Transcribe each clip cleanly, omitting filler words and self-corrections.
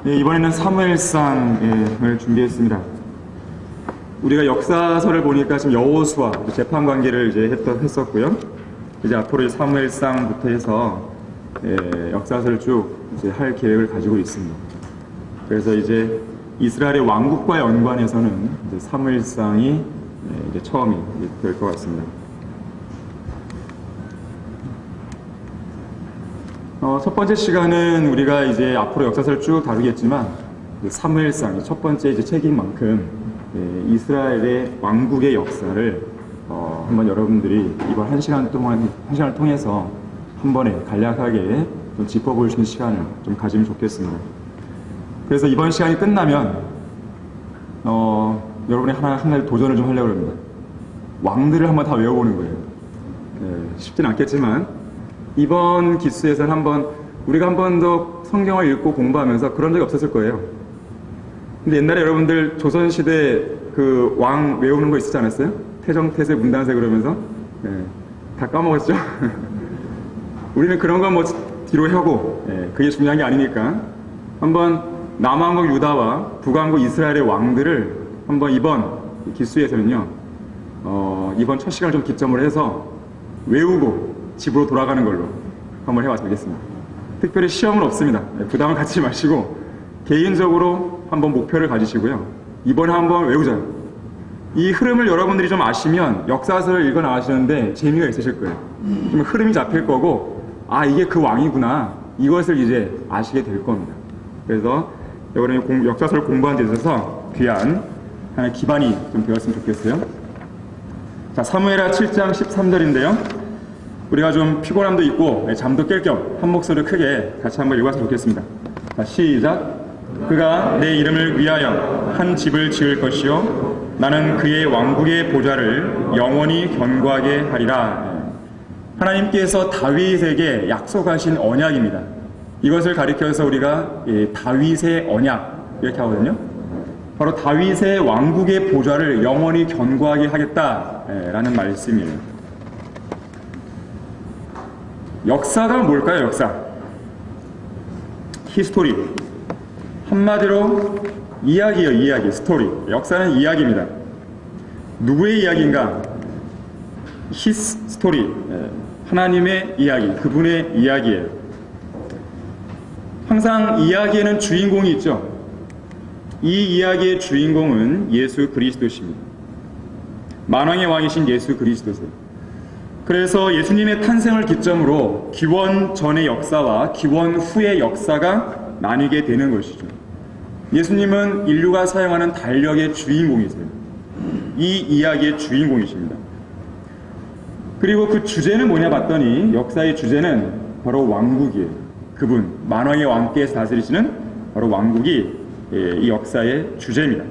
예, 이번에는 사무엘상을 준비했습니다. 우리가 역사서를 보니까 지금 여호수아 재판 관계를 이제 했었고요. 이제 앞으로 이제 사무엘상부터 해서 역사서를 쭉 이제 할 계획을 가지고 있습니다. 그래서 이제 이스라엘의 왕국과 연관해서는 이제 사무엘상이 이제 처음이 될 것 같습니다. 첫 번째 시간은 우리가 이제 앞으로 역사서를 쭉 다루겠지만 사무엘상 첫 번째 이제 책인 만큼 이스라엘의 왕국의 역사를 한번 여러분들이 이번 한 시간을 통해서 한 번에 간략하게 좀 짚어볼 수 있는 시간을 좀 가지면 좋겠습니다. 그래서 이번 시간이 끝나면 여러분이 하나의 도전을 좀 하려고 합니다. 왕들을 한번 다 외워보는 거예요. 쉽진 않겠지만 이번 기수에서는 우리가 한 번 더 성경을 읽고 공부하면서 그런 적이 없었을 거예요. 근데 옛날에 여러분들 조선시대 그 왕 외우는 거 있었지 않았어요? 태정태세 문단세 그러면서 다 까먹었죠? 우리는 그런 건 뭐 뒤로 하고 그게 중요한 게 아니니까 한번 남왕국 유다와 북왕국 이스라엘의 왕들을 한번 이번 기수에서는요 이번 첫 시간을 좀 기점으로 해서 외우고 집으로 돌아가는 걸로 한번 해봤으면 좋겠습니다. 특별히 시험은 없습니다. 부담을 갖지 마시고 개인적으로 한번 목표를 가지시고요. 이번에 한번 외우자. 이 흐름을 여러분들이 좀 아시면 역사서를 읽어 나가시는데 재미가 있으실 거예요. 좀 흐름이 잡힐 거고 이게 그 왕이구나. 이것을 이제 아시게 될 겁니다. 그래서 이번에 역사서를 공부하는 데 있어서 귀한 하나의 기반이 좀 되었으면 좋겠어요. 자, 사무엘하 7장 13절인데요. 우리가 좀 피곤함도 있고 잠도 깰 겸 한 목소리로 크게 같이 한번 읽어서 좋겠습니다. 자, 시작. 그가 내 이름을 위하여 한 집을 지을 것이요 나는 그의 왕국의 보좌를 영원히 견고하게 하리라. 하나님께서 다윗에게 약속하신 언약입니다. 이것을 가리켜서 우리가 다윗의 언약 이렇게 하거든요. 바로 다윗의 왕국의 보좌를 영원히 견고하게 하겠다라는 말씀이에요. 역사가 뭘까요? 역사. 히스토리. 한마디로 이야기예요. 이야기. 스토리. 역사는 이야기입니다. 누구의 이야기인가? 히스 스토리. 하나님의 이야기. 그분의 이야기예요. 항상 이야기에는 주인공이 있죠. 이 이야기의 주인공은 예수 그리스도십니다. 만왕의 왕이신 예수 그리스도세요. 그래서 예수님의 탄생을 기점으로 기원 전의 역사와 기원 후의 역사가 나뉘게 되는 것이죠. 예수님은 인류가 사용하는 달력의 주인공이세요. 이 이야기의 주인공이십니다. 그리고 그 주제는 뭐냐 봤더니 역사의 주제는 바로 왕국이에요. 그분, 만왕의 왕께서 다스리시는 바로 왕국이 이 역사의 주제입니다.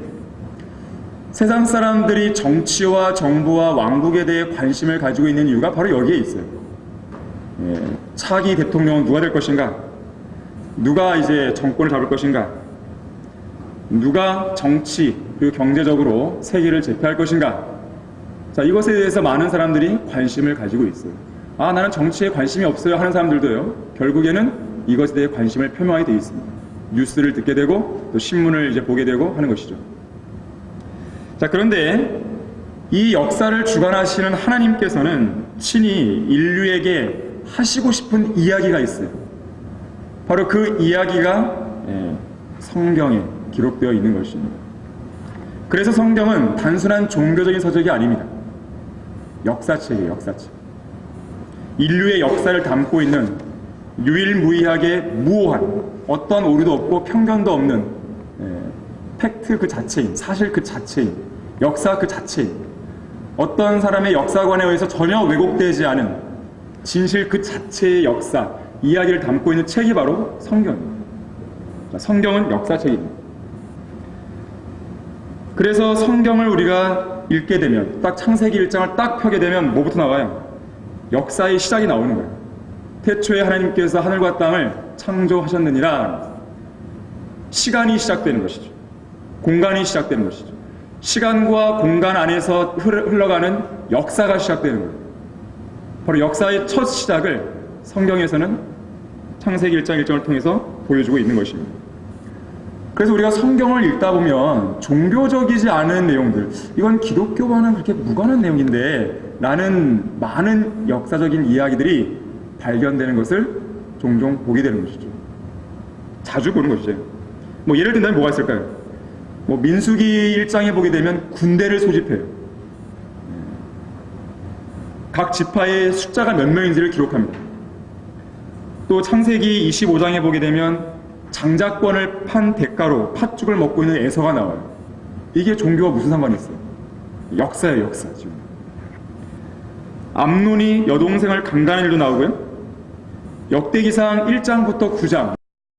세상 사람들이 정치와 정부와 왕국에 대해 관심을 가지고 있는 이유가 바로 여기에 있어요. 차기 대통령은 누가 될 것인가? 누가 이제 정권을 잡을 것인가? 누가 정치 그리고 경제적으로 세계를 제패할 것인가? 자, 이것에 대해서 많은 사람들이 관심을 가지고 있어요. 나는 정치에 관심이 없어요 하는 사람들도요. 결국에는 이것에 대해 관심을 표명하게 되어 있습니다. 뉴스를 듣게 되고 또 신문을 이제 보게 되고 하는 것이죠. 자, 그런데 이 역사를 주관하시는 하나님께서는 친히 인류에게 하시고 싶은 이야기가 있어요. 바로 그 이야기가 성경에 기록되어 있는 것입니다. 그래서 성경은 단순한 종교적인 서적이 아닙니다. 역사책이에요. 역사책. 인류의 역사를 담고 있는 유일무이하게 무오한 어떤 오류도 없고 편견도 없는 팩트 그 자체인, 사실 그 자체인, 역사 그 자체인, 어떤 사람의 역사관에 의해서 전혀 왜곡되지 않은 진실 그 자체의 역사, 이야기를 담고 있는 책이 바로 성경입니다. 성경은 역사책입니다. 그래서 성경을 우리가 읽게 되면 딱 창세기 1장을 딱 펴게 되면 뭐부터 나와요? 역사의 시작이 나오는 거예요. 태초에 하나님께서 하늘과 땅을 창조하셨느니라. 시간이 시작되는 것이죠. 공간이 시작되는 것이죠. 시간과 공간 안에서 흘러가는 역사가 시작되는 거예요. 바로 역사의 첫 시작을 성경에서는 창세기 1장 1절을 통해서 보여주고 있는 것입니다. 그래서 우리가 성경을 읽다 보면 종교적이지 않은 내용들, 이건 기독교와는 그렇게 무관한 내용인데 라는 많은 역사적인 이야기들이 발견되는 것을 종종 보게 되는 것이죠. 자주 보는 것이죠. 뭐 예를 든다면 뭐가 있을까요? 뭐 민수기 1장에 보게 되면 군대를 소집해요. 각 지파의 숫자가 몇 명인지를 기록합니다. 또 창세기 25장에 보게 되면 장자권을 판 대가로 팥죽을 먹고 있는 에서가 나와요. 이게 종교와 무슨 상관이 있어요? 역사예요, 역사. 지금. 암논이 여동생을 강간한 일도 나오고요. 역대기상 1장부터 9장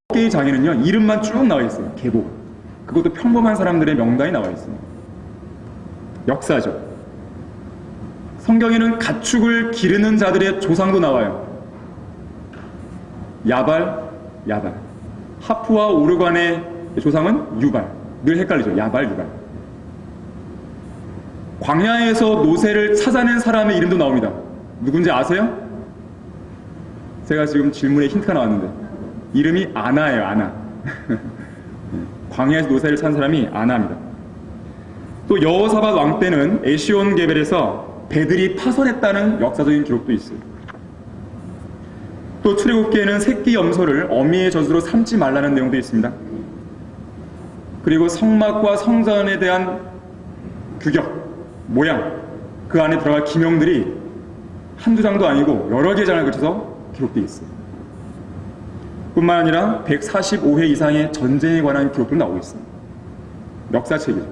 10개의 장에는요, 이름만 쭉 나와 있어요. 계보. 그것도 평범한 사람들의 명단이 나와 있어요. 역사죠. 성경에는 가축을 기르는 자들의 조상도 나와요. 야발. 하프와 오르간의 조상은 유발. 늘 헷갈리죠. 야발, 유발. 광야에서 노새를 찾아낸 사람의 이름도 나옵니다. 누군지 아세요? 제가 지금 질문에 힌트가 나왔는데 이름이 아나예요. 아나. 광야에서 노새를 찾은 사람이 아나입니다. 또 여호사밧 왕 때는 에시온 게벨에서 배들이 파손했다는 역사적인 기록도 있어요. 또 출애굽기에는 새끼 염소를 어미의 젖으로 삼지 말라는 내용도 있습니다. 그리고 성막과 성전에 대한 규격, 모양, 그 안에 들어갈 기명들이 한두 장도 아니고 여러 개의 장을 거쳐서 기록되어 있어요. 뿐만 아니라 145회 이상의 전쟁에 관한 기록도 나오고 있어요. 역사책이죠.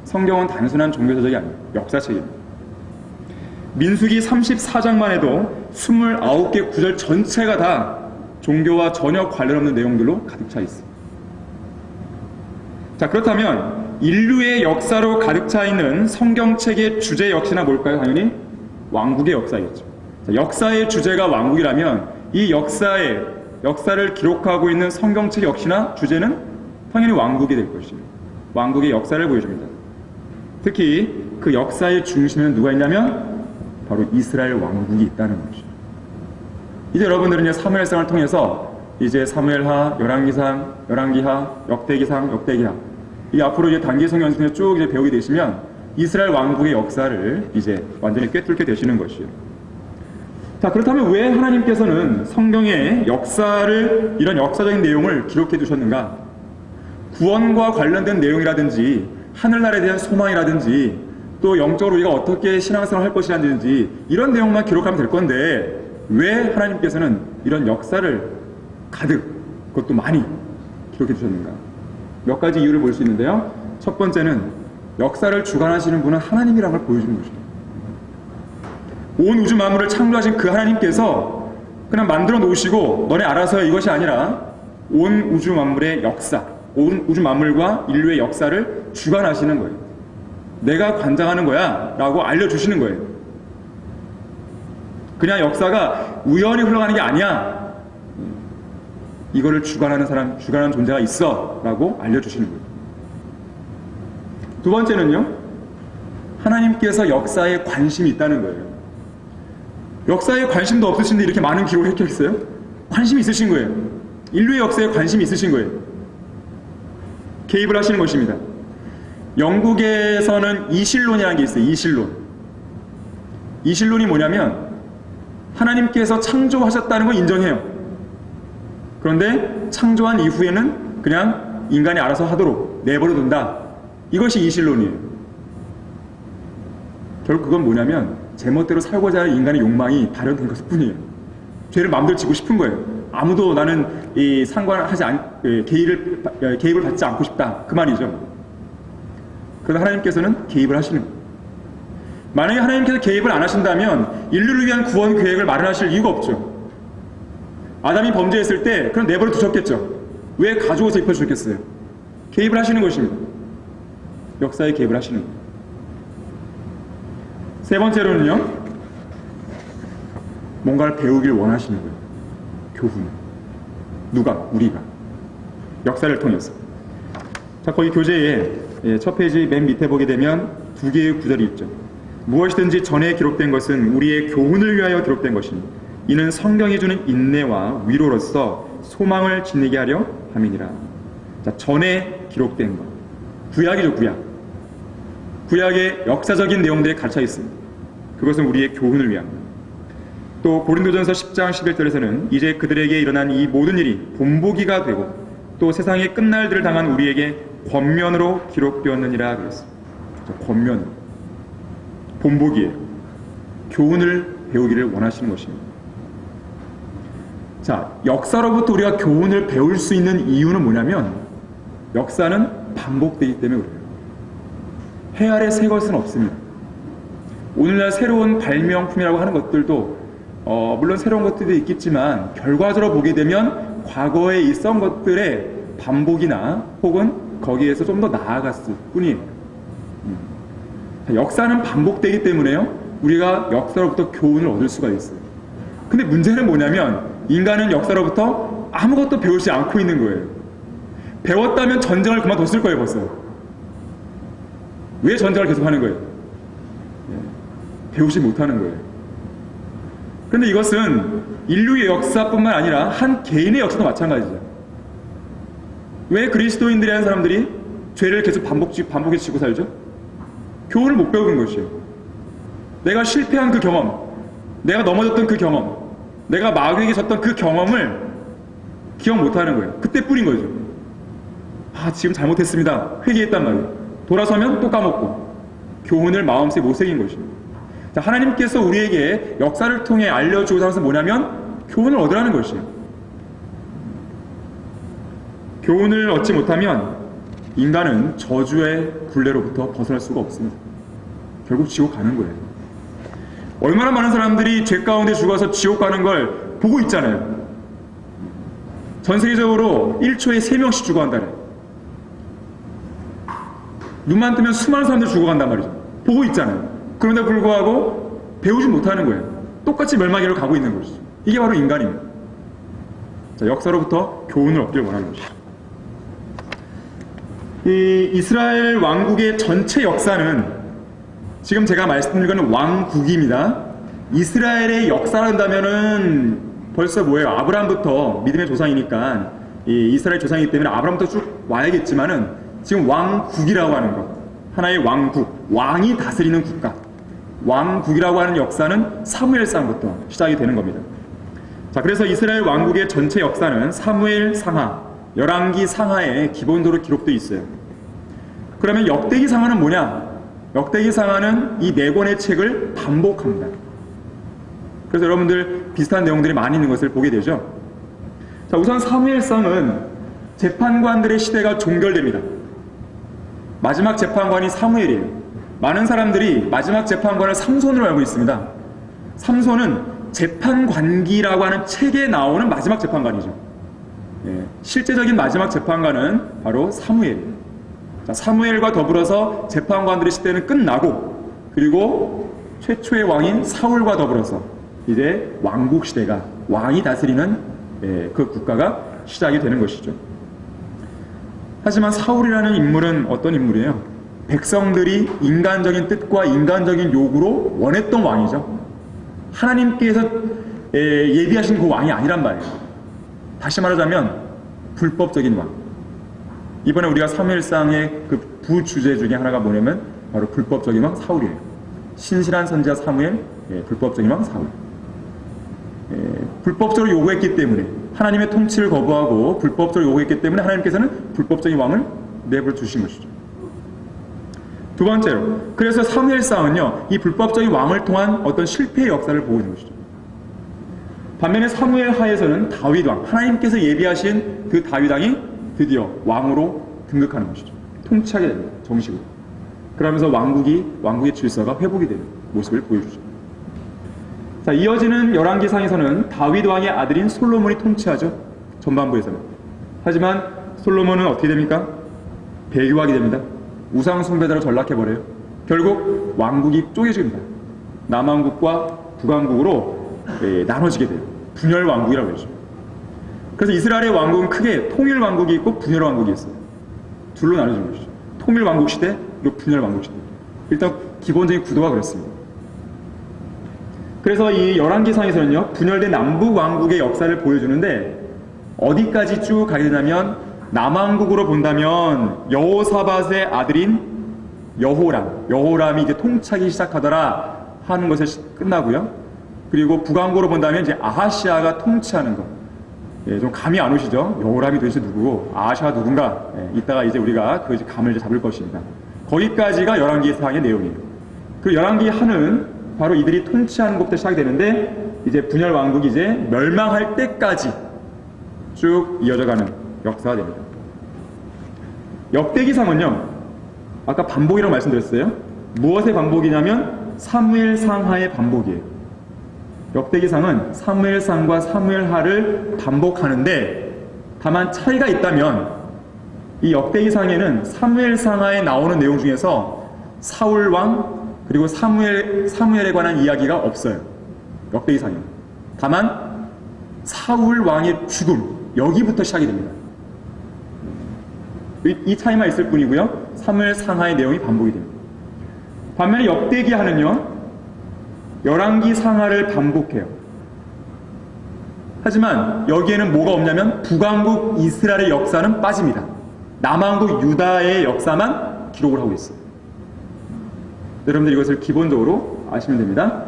성경은 단순한 종교서적이 아니에요. 역사책입니다. 민수기 34장만 해도 29개 구절 전체가 다 종교와 전혀 관련 없는 내용들로 가득 차 있어요. 자, 그렇다면 인류의 역사로 가득 차 있는 성경책의 주제 역시나 뭘까요? 당연히 왕국의 역사겠죠. 자, 역사의 주제가 왕국이라면 이 역사를 기록하고 있는 성경책 역시나 주제는 당연히 왕국이 될 것이에요. 왕국의 역사를 보여줍니다. 특히 그 역사의 중심에는 누가 있냐면 바로 이스라엘 왕국이 있다는 것이죠. 이제 여러분들은 사무엘상을 통해서 이제 사무엘하, 열왕기상, 열왕기하, 역대기상, 역대기하, 이 앞으로 이제 단기 성경 연습에 쭉 이제 배우게 되시면 이스라엘 왕국의 역사를 이제 완전히 꿰뚫게 되시는 것이에요. 자, 그렇다면 왜 하나님께서는 성경의 역사를, 이런 역사적인 내용을 기록해 두셨는가? 구원과 관련된 내용이라든지 하늘나라에 대한 소망이라든지 또 영적으로 우리가 어떻게 신앙생활을 할 것이라든지 이런 내용만 기록하면 될 건데 왜 하나님께서는 이런 역사를 가득, 그것도 많이 기록해 주셨는가? 몇 가지 이유를 볼 수 있는데요. 첫 번째는 역사를 주관하시는 분은 하나님이라는 걸 보여주는 것입니다. 온 우주 만물을 창조하신 그 하나님께서 그냥 만들어 놓으시고 너네 알아서 해, 이것이 아니라 온 우주 만물의 역사, 온 우주 만물과 인류의 역사를 주관하시는 거예요. 내가 관장하는 거야 라고 알려주시는 거예요. 그냥 역사가 우연히 흘러가는 게 아니야. 이거를 주관하는 사람, 주관하는 존재가 있어 라고 알려주시는 거예요. 두 번째는요, 하나님께서 역사에 관심이 있다는 거예요. 역사에 관심도 없으신데 이렇게 많은 기록을 했겠어요? 관심이 있으신 거예요. 인류의 역사에 관심이 있으신 거예요. 개입을 하시는 것입니다. 영국에서는 이실론이라는 게 있어요. 이실론이 뭐냐면 하나님께서 창조하셨다는 걸 인정해요. 그런데 창조한 이후에는 그냥 인간이 알아서 하도록 내버려 둔다. 이것이 이실론이에요. 결국 그건 뭐냐면 제멋대로 살고자 하는 인간의 욕망이 발현된 것일 뿐이에요. 죄를 마음대로 지고 싶은 거예요. 아무도 나는 개입을 받지 않고 싶다. 그 말이죠. 그러나 하나님께서는 개입을 하시는 거예요. 만약에 하나님께서 개입을 안 하신다면 인류를 위한 구원 계획을 마련하실 이유가 없죠. 아담이 범죄했을 때 그럼 내버려 두셨겠죠. 왜 가져와서 입혀주셨겠어요? 개입을 하시는 것입니다. 역사에 개입을 하시는 거예요. 세 번째로는요, 뭔가를 배우길 원하시는 거예요. 교훈. 누가? 우리가. 역사를 통해서. 자, 거기 교재에 첫 페이지 맨 밑에 보게 되면 두 개의 구절이 있죠. 무엇이든지 전에 기록된 것은 우리의 교훈을 위하여 기록된 것이니 이는 성경이 주는 인내와 위로로서 소망을 지니게 하려 함이니라. 자, 전에 기록된 것. 구약이죠, 구약. 구약의 역사적인 내용들이 갇혀 있습니다. 그것은 우리의 교훈을 위한 것. 또 고린도전서 10장 11절에서는 이제 그들에게 일어난 이 모든 일이 본보기가 되고 또 세상의 끝날들을 당한 우리에게 권면으로 기록되었느니라 그랬습니다. 권면으로. 본보기예요. 교훈을 배우기를 원하시는 것입니다. 자, 역사로부터 우리가 교훈을 배울 수 있는 이유는 뭐냐면 역사는 반복되기 때문에 그래요. 해 아래 새 것은 없습니다. 오늘날 새로운 발명품이라고 하는 것들도 물론 새로운 것들도 있겠지만 결과적으로 보게 되면 과거에 있었던 것들의 반복이나 혹은 거기에서 좀 더 나아갔을 뿐이에요. 역사는 반복되기 때문에요. 우리가 역사로부터 교훈을 얻을 수가 있어요. 근데 문제는 뭐냐면 인간은 역사로부터 아무것도 배우지 않고 있는 거예요. 배웠다면 전쟁을 그만뒀을 거예요, 벌써. 왜 전쟁을 계속하는 거예요? 배우지 못하는 거예요. 그런데 이것은 인류의 역사뿐만 아니라 한 개인의 역사도 마찬가지죠. 왜 그리스도인들이라는 사람들이 죄를 계속 반복해 치고 살죠? 교훈을 못 배우는 것이에요. 내가 실패한 그 경험, 내가 넘어졌던 그 경험, 내가 마귀에게 졌던 그 경험을 기억 못하는 거예요. 그때 뿌린 거죠. 아, 지금 잘못했습니다. 회개했단 말이에요. 돌아서면 또 까먹고 교훈을 마음속에 못 새긴 것입니다. 자, 하나님께서 우리에게 역사를 통해 알려주고자 하는 것은 뭐냐면 교훈을 얻으라는 것이에요. 교훈을 얻지 못하면 인간은 저주의 굴레로부터 벗어날 수가 없습니다. 결국 지옥 가는 거예요. 얼마나 많은 사람들이 죄 가운데 죽어서 지옥 가는 걸 보고 있잖아요. 전 세계적으로 1초에 3명씩 죽어간다네. 눈만 뜨면 수많은 사람들이 죽어간단 말이죠. 보고 있잖아요. 그런데 불구하고 배우지 못하는 거예요. 똑같이 멸망기로 가고 있는 것이죠. 이게 바로 인간입니다. 자, 역사로부터 교훈을 얻기를 원하는 것이죠. 이 이스라엘 왕국의 전체 역사는 지금 제가 말씀드린 것은 왕국입니다. 이스라엘의 역사를 한다면은 벌써 뭐예요? 아브라함부터 믿음의 조상이니까 이스라엘 조상이기 때문에 아브라함부터 쭉 와야겠지만은 지금 왕국이라고 하는 것, 하나의 왕국, 왕이 다스리는 국가, 왕국이라고 하는 역사는 사무엘상부터 시작이 되는 겁니다. 자, 그래서 이스라엘 왕국의 전체 역사는 사무엘 상하, 열왕기 상하에 기본적으로 기록되어 있어요. 그러면 역대기 상하는 뭐냐? 역대기 상하는 이 4권의 책을 반복합니다. 그래서 여러분들 비슷한 내용들이 많이 있는 것을 보게 되죠. 자, 우선 사무엘상은 재판관들의 시대가 종결됩니다. 마지막 재판관이 사무엘이에요. 많은 사람들이 마지막 재판관을 삼손으로 알고 있습니다. 삼손은 재판관기라고 하는 책에 나오는 마지막 재판관이죠. 실제적인 마지막 재판관은 바로 사무엘이에요. 자, 사무엘과 더불어서 재판관들의 시대는 끝나고 그리고 최초의 왕인 사울과 더불어서 이제 왕국 시대가 왕이 다스리는 그 국가가 시작이 되는 것이죠. 하지만 사울이라는 인물은 어떤 인물이에요? 백성들이 인간적인 뜻과 인간적인 요구로 원했던 왕이죠. 하나님께서 예비하신 그 왕이 아니란 말이에요. 다시 말하자면 불법적인 왕. 이번에 우리가 사무엘상의 그 부주제 중에 하나가 뭐냐면 바로 불법적인 왕 사울이에요. 신실한 선지자 사무엘, 불법적인 왕 사울. 불법적으로 요구했기 때문에 하나님의 통치를 거부하고 불법적으로 요구했기 때문에 하나님께서는 불법적인 왕을 내버려 두신 것이죠. 두 번째로, 그래서 사무엘상은요, 이 불법적인 왕을 통한 어떤 실패의 역사를 보고 있는 것이죠. 반면에 사무엘 하에서는 다윗 왕, 하나님께서 예비하신 그 다윗 왕이 드디어 왕으로 등극하는 것이죠. 통치하게 됩니다. 정식으로. 그러면서 왕국의 질서가 회복이 되는 모습을 보여주죠. 자, 이어지는 열왕기상에서는 다윗 왕의 아들인 솔로몬이 통치하죠. 전반부에서는. 하지만 솔로몬은 어떻게 됩니까? 배교하게 됩니다. 우상 숭배자로 전락해버려요. 결국 왕국이 쪼개집니다. 남왕국과 북왕국으로 나눠지게 돼요. 분열 왕국이라고 그러죠. 그래서 이스라엘의 왕국은 크게 통일 왕국이 있고 분열 왕국이 있어요. 둘로 나눠진 것이죠. 통일 왕국 시대, 그리고 분열 왕국 시대. 일단 기본적인 구도가 그렇습니다. 그래서 이 열왕기상에서는요, 분열된 남북 왕국의 역사를 보여주는데 어디까지 쭉 가게 되냐면 남왕국으로 본다면 여호사밧의 아들인 여호람이 이제 통치하기 시작하더라 하는 것에 끝나고요. 그리고 북왕국으로 본다면 이제 아하시아가 통치하는 것. 예, 좀 감이 안 오시죠? 여호람이 도대체 누구고 아하시아가 누군가? 예, 이따가 이제 우리가 그 감을 이제 잡을 것입니다. 거기까지가 열왕기상의 내용이에요. 그 열왕기 하는 바로 이들이 통치하는 것부터 시작이 되는데 이제 분열 왕국이 이제 멸망할 때까지 쭉 이어져가는 역사가 됩니다. 역대기상은요, 아까 반복이라고 말씀드렸어요. 무엇의 반복이냐면 사무엘상하의 반복이에요. 역대기상은 사무엘상과 사무엘하를 반복하는데 다만 차이가 있다면 이 역대기상에는 사무엘상하에 나오는 내용 중에서 사울왕 그리고 사무엘에 관한 이야기가 없어요. 역대기상에. 다만 사울왕의 죽음 여기부터 시작이 됩니다. 이 차이만 있을 뿐이고요. 사무엘상하의 내용이 반복이 됩니다. 반면에 역대기하는요, 열왕기상하를 반복해요. 하지만 여기에는 뭐가 없냐면 북왕국 이스라엘의 역사는 빠집니다. 남왕국 유다의 역사만 기록을 하고 있어요. 여러분들 이것을 기본적으로 아시면 됩니다.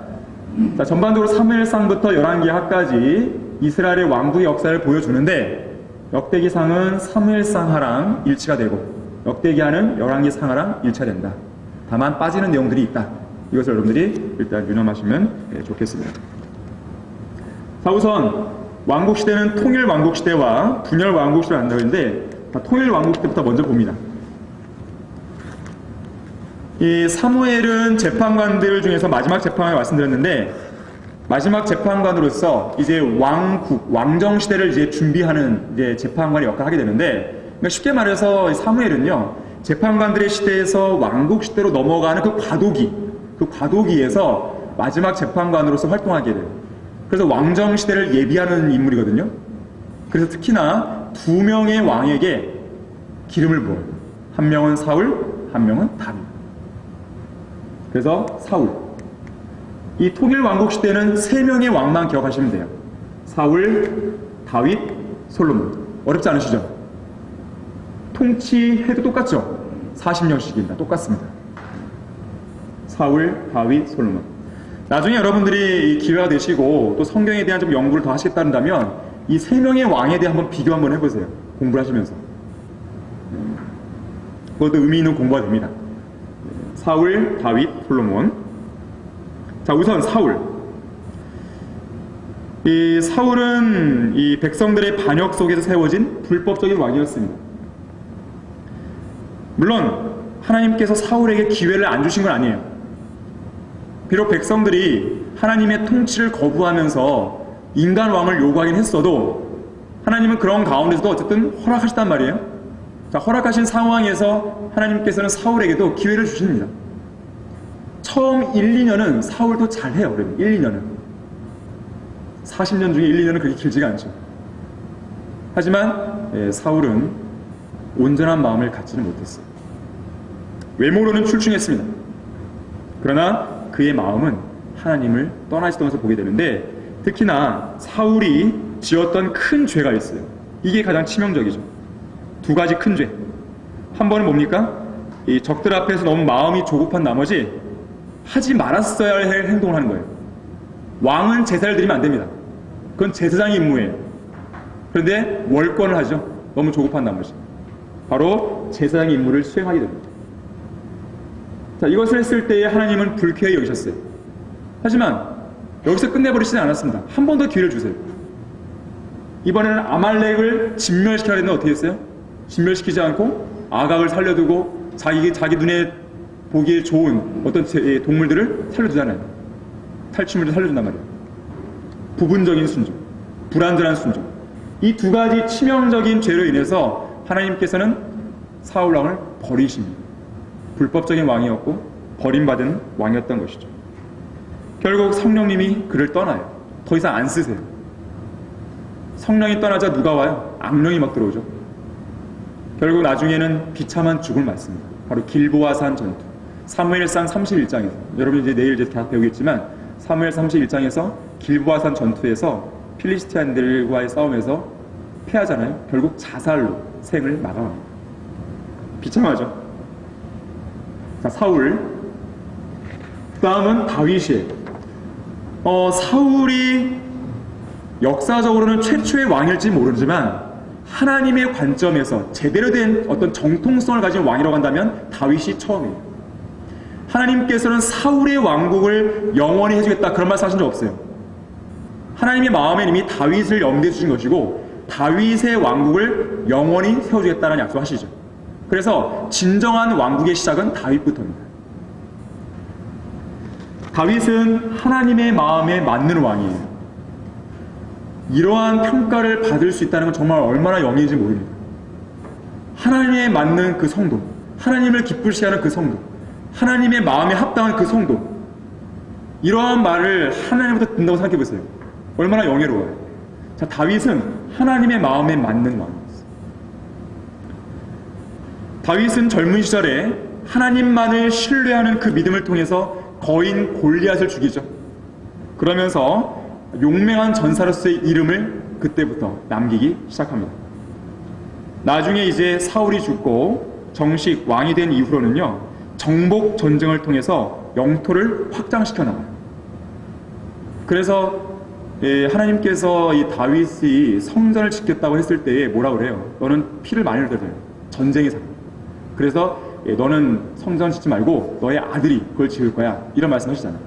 자, 전반적으로 사무엘상부터 열왕기하까지 이스라엘의 왕국의 역사를 보여주는데 역대기상은 사무엘상하랑 일치가 되고 역대기하는 열왕기상하랑 일치가 된다. 다만 빠지는 내용들이 있다. 이것을 여러분들이 일단 유념하시면 좋겠습니다. 자, 우선 왕국시대는 통일왕국시대와 분열왕국시대를 한다고 했는데 통일왕국시대부터 먼저 봅니다. 이 사무엘은 재판관들 중에서 마지막 재판관을 말씀드렸는데 마지막 재판관으로서 이제 왕정시대를 이제 준비하는 이제 재판관의 역할을 하게 되는데 그러니까 쉽게 말해서 사무엘은요, 재판관들의 시대에서 왕국시대로 넘어가는 그 과도기에서 마지막 재판관으로서 활동하게 돼요. 그래서 왕정시대를 예비하는 인물이거든요. 그래서 특히나 두 명의 왕에게 기름을 부어요. 한 명은 사울, 한 명은 다윗. 그래서 사울. 이 통일왕국 시대는 세 명의 왕만 기억하시면 돼요. 사울, 다윗, 솔로몬. 어렵지 않으시죠? 통치해도 똑같죠? 40년씩입니다. 똑같습니다. 사울, 다윗, 솔로몬. 나중에 여러분들이 기회가 되시고 또 성경에 대한 좀 연구를 더 하시겠다면 이 세 명의 왕에 대해 한번 비교 한번 해보세요. 공부를 하시면서. 그것도 의미 있는 공부가 됩니다. 사울, 다윗, 솔로몬. 자, 우선 사울. 이 사울은 이 백성들의 반역 속에서 세워진 불법적인 왕이었습니다. 물론 하나님께서 사울에게 기회를 안 주신 건 아니에요. 비록 백성들이 하나님의 통치를 거부하면서 인간 왕을 요구하긴 했어도 하나님은 그런 가운데서도 어쨌든 허락하셨단 말이에요. 자, 허락하신 상황에서 하나님께서는 사울에게도 기회를 주십니다. 처음 1, 2년은 사울도 잘해요. 그러면 1, 2년은 40년 중에 1, 2년은 그렇게 길지가 않죠. 하지만 사울은 온전한 마음을 갖지는 못했어요. 외모로는 출중했습니다. 그러나 그의 마음은 하나님을 떠나지도 않아서 보게 되는데 특히나 사울이 지었던 큰 죄가 있어요. 이게 가장 치명적이죠. 두 가지 큰 죄. 한 번은 뭡니까? 이 적들 앞에서 너무 마음이 조급한 나머지 하지 말았어야 할 행동을 하는 거예요. 왕은 제사를 드리면 안 됩니다. 그건 제사장의 임무예요. 그런데 월권을 하죠. 너무 조급한 나머지. 바로 제사장의 임무를 수행하게 됩니다. 자, 이것을 했을 때에 하나님은 불쾌히 여기셨어요. 하지만 여기서 끝내버리시지 않았습니다. 한 번 더 기회를 주세요. 이번에는 아말렉을 진멸시켜야 되는데 어떻게 했어요? 진멸시키지 않고 아각을 살려두고 자기 눈에 보기에 좋은 어떤 동물들을 살려두잖아요. 탈취물을 살려준단 말이에요. 부분적인 순종, 불완전한 순종. 이 두 가지 치명적인 죄로 인해서 하나님께서는 사울 왕을 버리십니다. 불법적인 왕이었고 버림받은 왕이었던 것이죠. 결국 성령님이 그를 떠나요. 더 이상 안 쓰세요. 성령이 떠나자 누가 와요? 악령이 막 들어오죠. 결국 나중에는 비참한 죽음을 맞습니다. 바로 길보아산 전투. 사무엘상 31장에서 여러분 이제 내일 이제 다 배우겠지만 사무엘 31장에서 길보아산 전투에서 필리스티안들과의 싸움에서 패하잖아요. 결국 자살로 생을 마감합니다. 비참하죠. 자, 사울. 다음은 다윗이에요. 사울이 역사적으로는 최초의 왕일지 모르지만 하나님의 관점에서 제대로 된 어떤 정통성을 가진 왕이라고 한다면 다윗이 처음이에요. 하나님께서는 사울의 왕국을 영원히 해주겠다 그런 말씀 하신 적 없어요. 하나님의 마음에 이미 다윗을 염두에 주신 것이고 다윗의 왕국을 영원히 세워주겠다는 약속하시죠. 그래서 진정한 왕국의 시작은 다윗부터입니다. 다윗은 하나님의 마음에 맞는 왕이에요. 이러한 평가를 받을 수 있다는 건 정말 얼마나 영예인지 모릅니다. 하나님에 맞는 그 성도, 하나님을 기쁘시게 하는 그 성도, 하나님의 마음에 합당한 그 성도, 이러한 말을 하나님부터 듣는다고 생각해 보세요. 얼마나 영예로워요. 자, 다윗은 하나님의 마음에 맞는 왕이었어요. 다윗은 젊은 시절에 하나님만을 신뢰하는 그 믿음을 통해서 거인 골리앗을 죽이죠. 그러면서 용맹한 전사로서의 이름을 그때부터 남기기 시작합니다. 나중에 이제 사울이 죽고 정식 왕이 된 이후로는요, 정복 전쟁을 통해서 영토를 확장시켜 나가요. 그래서 하나님께서 이 다윗이 성전을 짓겠다고 했을 때에 뭐라고 그래요? 너는 피를 많이 흘려야 돼요. 전쟁에서. 그래서 너는 성전 짓지 말고 너의 아들이 그걸 지을 거야. 이런 말씀 하시잖아요.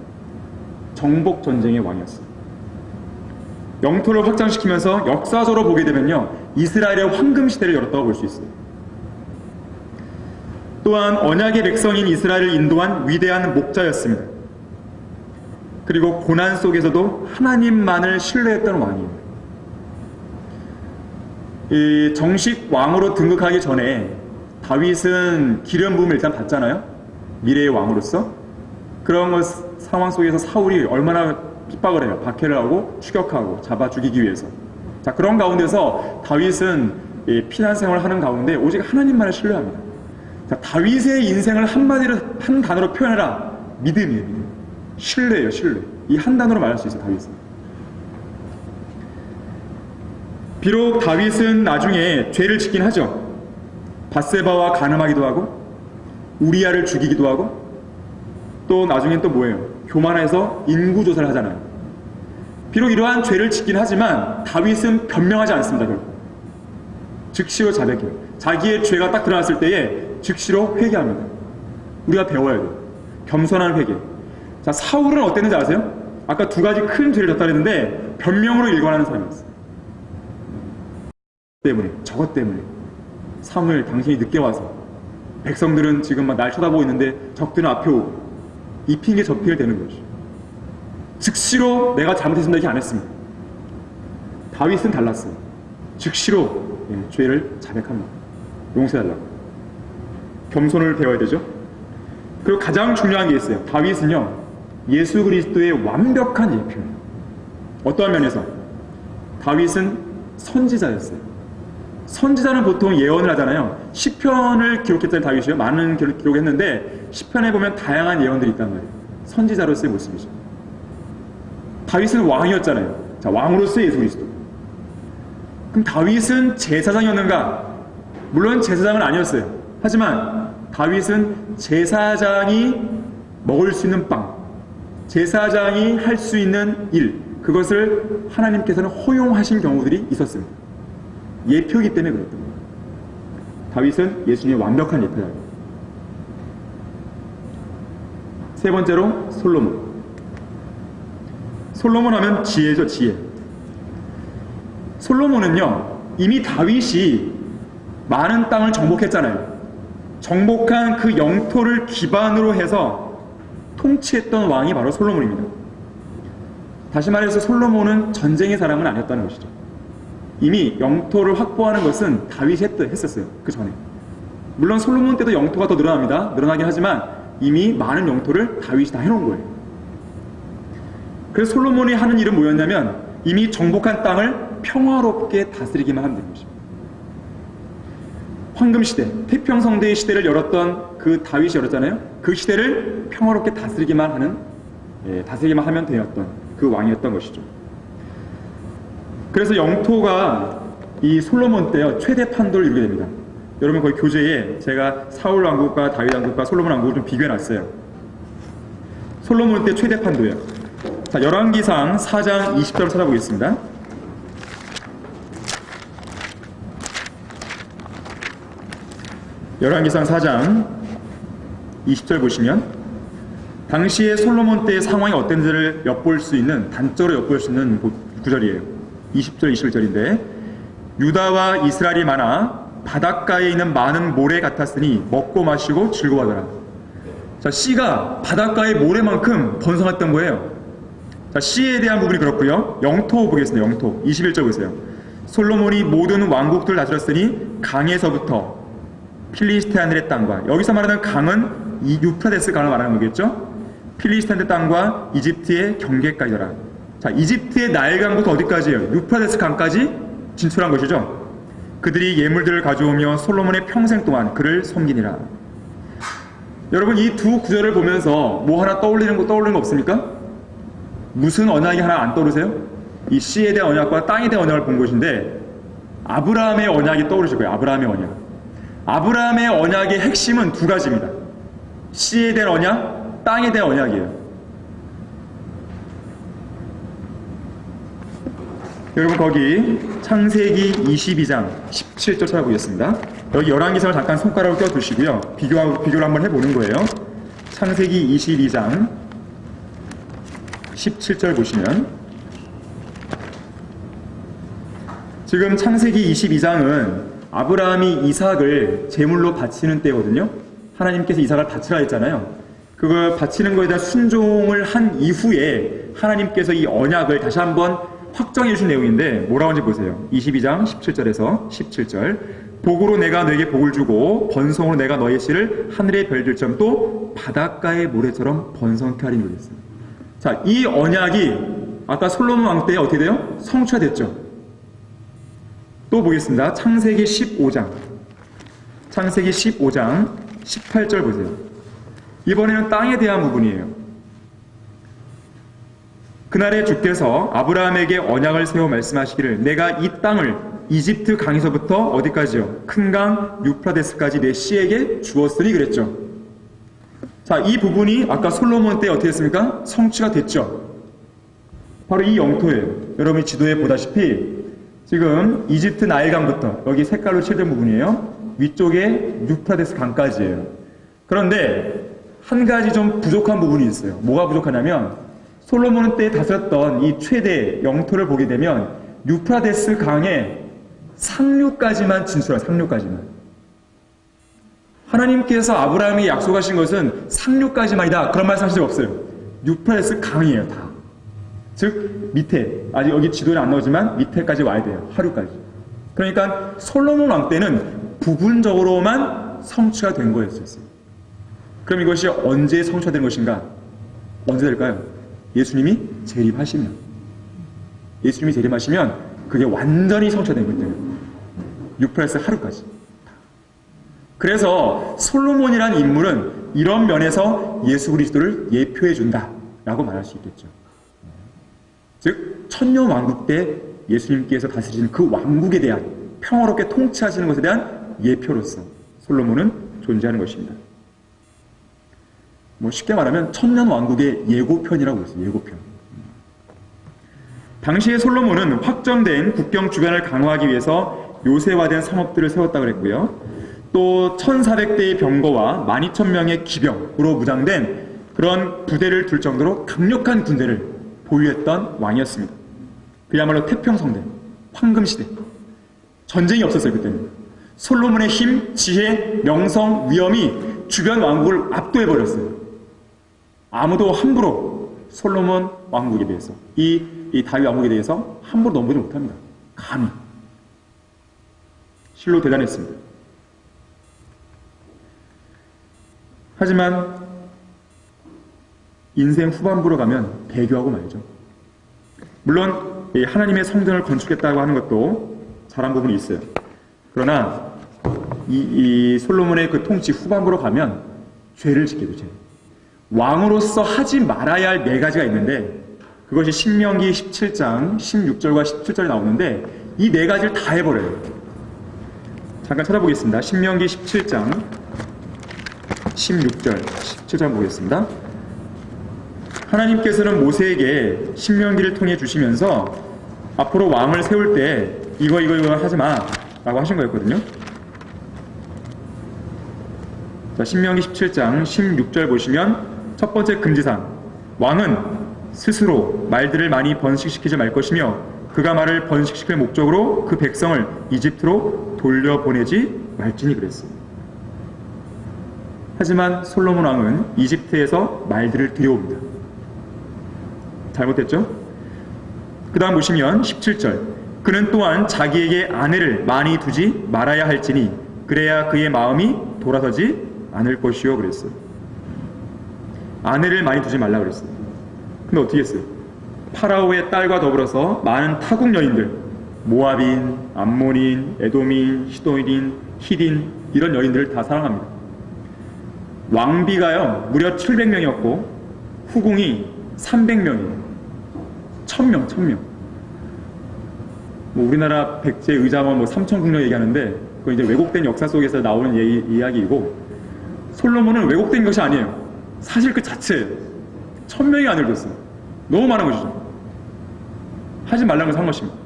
정복 전쟁의 왕이었어요. 영토를 확장시키면서 역사적으로 보게 되면요, 이스라엘의 황금 시대를 열었다고 볼 수 있어요. 또한 언약의 백성인 이스라엘을 인도한 위대한 목자였습니다. 그리고 고난 속에서도 하나님만을 신뢰했던 왕이에요. 이 정식 왕으로 등극하기 전에 다윗은 기름 부음을 일단 받잖아요. 미래의 왕으로서. 그런 상황 속에서 사울이 얼마나 핍박을 해요. 박해를 하고 추격하고 잡아 죽이기 위해서. 자, 그런 가운데서 다윗은 피난 생활을 하는 가운데 오직 하나님만을 신뢰합니다. 자, 다윗의 인생을 한 단어로 표현해라. 믿음이에요. 믿음. 신뢰예요. 신뢰. 이 한 단어로 말할 수 있어요. 다윗은. 비록 다윗은 나중에 죄를 짓긴 하죠. 밧세바와 간음하기도 하고 우리아를 죽이기도 하고 또 나중엔 또 뭐예요? 교만해서 인구조사를 하잖아요. 비록 이러한 죄를 짓긴 하지만 다윗은 변명하지 않습니다. 결국. 즉시로 자백해요. 자기의 죄가 딱 드러났을 때에 즉시로 회개합니다. 우리가 배워야 돼요. 겸손한 회개. 자, 사울은 어땠는지 아세요? 아까 두 가지 큰 죄를 졌다 그랬는데 변명으로 일관하는 사람이었어요. 때문에, 저것 때문에 사무엘 당신이 늦게 와서 백성들은 지금 막 날 쳐다보고 있는데 적들은 앞에 오고 이 핑계 저 핑계를 대는 거죠. 즉시로 내가 잘못했습니다 이렇게 안 했습니다. 다윗은 달랐어요. 즉시로 죄를 자백합니다. 용서해달라고. 겸손을 배워야 되죠. 그리고 가장 중요한 게 있어요. 다윗은요, 예수 그리스도의 완벽한 예표예요. 어떠한 면에서? 다윗은 선지자였어요. 선지자는 보통 예언을 하잖아요. 시편을 기록했던 다윗이요. 많은 기록했는데 시편에 보면 다양한 예언들이 있단 말이에요. 선지자로서의 모습이죠. 다윗은 왕이었잖아요. 자, 왕으로서의 예수 그리스도. 그럼 다윗은 제사장이었는가? 물론 제사장은 아니었어요. 하지만 다윗은 제사장이 먹을 수 있는 빵, 제사장이 할 수 있는 일, 그것을 하나님께서는 허용하신 경우들이 있었습니다. 예표이기 때문에 그랬던 거예요. 다윗은 예수님의 완벽한 예표다. 세 번째로 솔로몬. 솔로몬 하면 지혜죠, 지혜. 솔로몬은요, 이미 다윗이 많은 땅을 정복했잖아요. 정복한 그 영토를 기반으로 해서 통치했던 왕이 바로 솔로몬입니다. 다시 말해서 솔로몬은 전쟁의 사람은 아니었다는 것이죠. 이미 영토를 확보하는 것은 다윗이 했었어요. 그 전에. 물론 솔로몬 때도 영토가 더 늘어납니다. 늘어나긴 하지만 이미 많은 영토를 다윗이 다 해놓은 거예요. 그래서 솔로몬이 하는 일은 뭐였냐면 이미 정복한 땅을 평화롭게 다스리기만 하면 되는 것입니다. 황금시대, 태평성대의 시대를 열었던 그 다윗이 열었잖아요. 그 시대를 평화롭게 다스리기만 하면 되었던 그 왕이었던 것이죠. 그래서 영토가 이 솔로몬 때요 최대 판도를 이루게 됩니다. 여러분 거기 교재에 제가 사울 왕국과 다윗 왕국과 솔로몬 왕국을 좀 비교해놨어요. 솔로몬 때 최대 판도예요. 자, 열왕기상 4장 20절을 찾아보겠습니다. 열왕기상 4장 20절 보시면 당시에 솔로몬 때의 상황이 어땠는지를 엿볼 수 있는, 단적으로 엿볼 수 있는 구절이에요. 20절 21절인데 유다와 이스라엘이 많아 바닷가에 있는 많은 모래 같았으니 먹고 마시고 즐거워하더라. 자, 씨가 바닷가의 모래만큼 번성했던 거예요. 자, 씨에 대한 부분이 그렇고요. 영토 보겠습니다. 영토 21절 보세요. 솔로몬이 모든 왕국들을 다스렸으니 강에서부터 필리스테아인들의 땅과, 여기서 말하는 강은 이 유프라데스 강을 말하는 거겠죠. 필리스테아인들 땅과 이집트의 경계까지더라. 자, 이집트의 나일강부터 어디까지예요? 유프라데스 강까지 진출한 것이죠. 그들이 예물들을 가져오며 솔로몬의 평생 동안 그를 섬기니라. 여러분 이 두 구절을 보면서 뭐 하나 떠올리는 거 없습니까? 무슨 언약이 하나 안 떠오르세요? 이 씨에 대한 언약과 땅에 대한 언약을 본 것인데 아브라함의 언약이 떠오르실 거예요. 아브라함의 언약. 아브라함의 언약의 핵심은 두 가지입니다. 씨에 대한 언약, 땅에 대한 언약이에요. 여러분 거기 창세기 22장 17절 찾아보겠습니다. 여기 열왕기상을 잠깐 손가락을 껴두시고요. 비교를 한번 해보는 거예요. 창세기 22장 17절 보시면 지금 창세기 22장은 아브라함이 이삭을 제물로 바치는 때거든요. 하나님께서 이삭을 바치라 했잖아요. 그걸 바치는 것에 대한 순종을 한 이후에 하나님께서 이 언약을 다시 한번 확정해 주신 내용인데 뭐라고 하는지 보세요. 22장 17절에서 17절 복으로 내가 너에게 복을 주고 번성으로 내가 너의 씨를 하늘의 별들처럼 또 바닷가의 모래처럼 번성케 하리니 그랬어요. 자, 이 언약이 아까 솔로몬 왕 때 어떻게 돼요? 성취가 됐죠. 또 보겠습니다. 창세기 15장 18절 보세요. 이번에는 땅에 대한 부분이에요. 그날에 주께서 아브라함에게 언약을 세워 말씀하시기를 내가 이 땅을 이집트 강에서부터 어디까지요? 큰 강 유프라데스까지 내 씨에게 주었으니 그랬죠. 자, 이 부분이 아까 솔로몬 때 어떻게 했습니까? 성취가 됐죠. 바로 이 영토예요. 여러분이 지도에 보다시피 지금 이집트 나일강부터 여기 색깔로 칠된 부분이에요. 위쪽에 유프라데스 강까지예요. 그런데 한 가지 좀 부족한 부분이 있어요. 뭐가 부족하냐면 솔로몬 때 다스렸던 이 최대 영토를 보게 되면 유프라데스 강의 상류까지만 진출해요. 상류까지만. 하나님께서 아브라함에게 약속하신 것은 상류까지만이다. 그런 말씀 하신 적 없어요. 유프라데스 강이에요. 다. 즉 밑에, 아직 여기 지도에 안 나오지만 밑에까지 와야 돼요. 하류까지. 그러니까 솔로몬 왕 때는 부분적으로만 성취가 된 거였어요. 그럼 이것이 언제 성취가 된 것인가? 언제 될까요? 예수님이 재림하시면. 예수님이 재림하시면 그게 완전히 성취된 거예요. 유프라데스 하루까지. 그래서 솔로몬이라는 인물은 이런 면에서 예수 그리스도를 예표해 준다라고 말할 수 있겠죠. 즉 천년 왕국 때 예수님께서 다스리시는 그 왕국에 대한 평화롭게 통치하시는 것에 대한 예표로서 솔로몬은 존재하는 것입니다. 뭐 쉽게 말하면 천년 왕국의 예고편이라고 했어요. 예고편. 당시에 솔로몬은 확정된 국경 주변을 강화하기 위해서 요새화된 성읍들을 세웠다고 그랬고요. 또 1400대의 병거와 12,000명의 기병으로 무장된 그런 부대를 둘 정도로 강력한 군대를 보유했던 왕이었습니다. 그야말로 태평성대, 황금시대. 전쟁이 없었어요. 그때는. 솔로몬의 힘, 지혜, 명성, 위엄이 주변 왕국을 압도해버렸어요. 아무도 함부로 솔로몬 왕국에 대해서, 이 다윗 왕국에 대해서 함부로 넘보지 못합니다. 감히. 실로 대단했습니다. 하지만 인생 후반부로 가면 배교하고 말죠. 물론 하나님의 성전을 건축했다고 하는 것도 잘한 부분이 있어요. 그러나 이 솔로몬의 그 통치 후반부로 가면 죄를 짓게 되죠. 왕으로서 하지 말아야 할 4가지가 있는데 그것이 신명기 17장 16절과 17절에 나오는데 이 네 가지를 다 해버려요. 잠깐 찾아보겠습니다. 신명기 17장 16절 17절 보겠습니다. 하나님께서는 모세에게 신명기를 통해 주시면서 앞으로 왕을 세울 때 이거 하지 마 라고 하신 거였거든요. 자, 신명기 17장 16절 보시면 첫 번째 금지사항, 왕은 스스로 말들을 많이 번식시키지 말 것이며 그가 말을 번식시킬 목적으로 그 백성을 이집트로 돌려보내지 말지니 그랬어요. 하지만 솔로몬 왕은 이집트에서 말들을 들여옵니다. 잘못됐죠? 그 다음 보시면 17절, 그는 또한 자기에게 아내를 많이 두지 말아야 할지니 그래야 그의 마음이 돌아서지 않을 것이요 그랬어요. 아내를 많이 두지 말라 그랬어요. 근데 어떻게 했어요? 파라오의 딸과 더불어서 많은 타국 여인들, 모압인, 암몬인, 에돔인, 시돈인, 히딘 이런 여인들을 다 사랑합니다. 왕비가요 무려 700명이었고 후궁이 300명이에요. 1000명. 뭐 우리나라 백제 의자만 뭐 3000국녀 얘기하는데 그건 이제 왜곡된 역사 속에서 나오는 이야기이고, 솔로몬은 왜곡된 것이 아니에요. 사실 그 자체예요. 1000명이 아내를 뒀어요. 너무 많은 것이죠. 하지 말라는 것을 한 것입니다.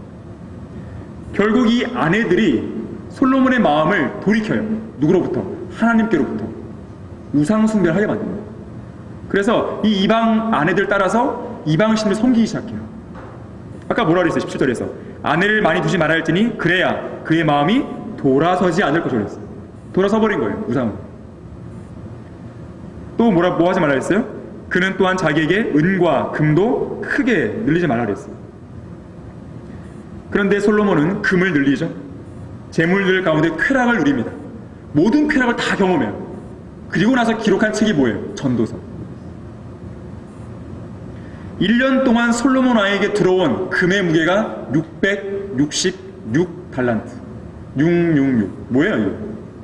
결국 이 아내들이 솔로몬의 마음을 돌이켜요. 누구로부터? 하나님께로부터. 우상 숭배를 하게 만듭니다. 그래서 이 이방 아내들 따라서 이방신을 섬기기 시작해요. 아까 뭐라 그랬어요? 17절에서 아내를 많이 두지 말아야 할지니 그래야 그의 마음이 돌아서지 않을 것이라고 했어요. 돌아서 버린 거예요. 우상은. 또 뭐 하지 말라 했어요? 그는 또한 자기에게 은과 금도 크게 늘리지 말라 그랬어요. 그런데 솔로몬은 금을 늘리죠. 재물들 가운데 쾌락을 누립니다. 모든 쾌락을 다 경험해요. 그리고 나서 기록한 책이 뭐예요? 전도서. 1년 동안 솔로몬 왕에게 들어온 금의 무게가 666달란트. 666. 뭐예요, 이거?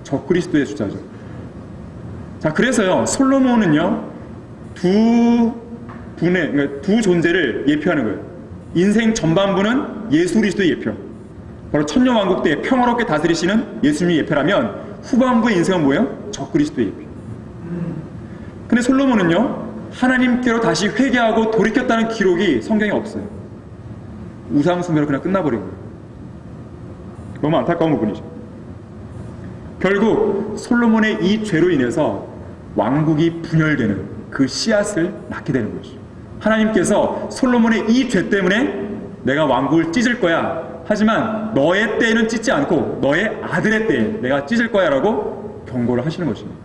적그리스도의 숫자죠. 자, 그래서요, 솔로몬은요, 그러니까 두 존재를 예표하는 거예요. 인생 전반부는 예수 그리스도의 예표. 바로 천년왕국 때 평화롭게 다스리시는 예수님의 예표라면 후반부의 인생은 뭐예요? 적그리스도의 예표. 근데 솔로몬은요, 하나님께로 다시 회개하고 돌이켰다는 기록이 성경에 없어요. 우상숭배로 그냥 끝나버린 거예요. 너무 안타까운 부분이죠. 결국 솔로몬의 이 죄로 인해서 왕국이 분열되는 그 씨앗을 낳게 되는 것이죠. 하나님께서 솔로몬의 이 죄 때문에 내가 왕국을 찢을 거야. 하지만 너의 때에는 찢지 않고 너의 아들의 때에 내가 찢을 거야 라고 경고를 하시는 것입니다.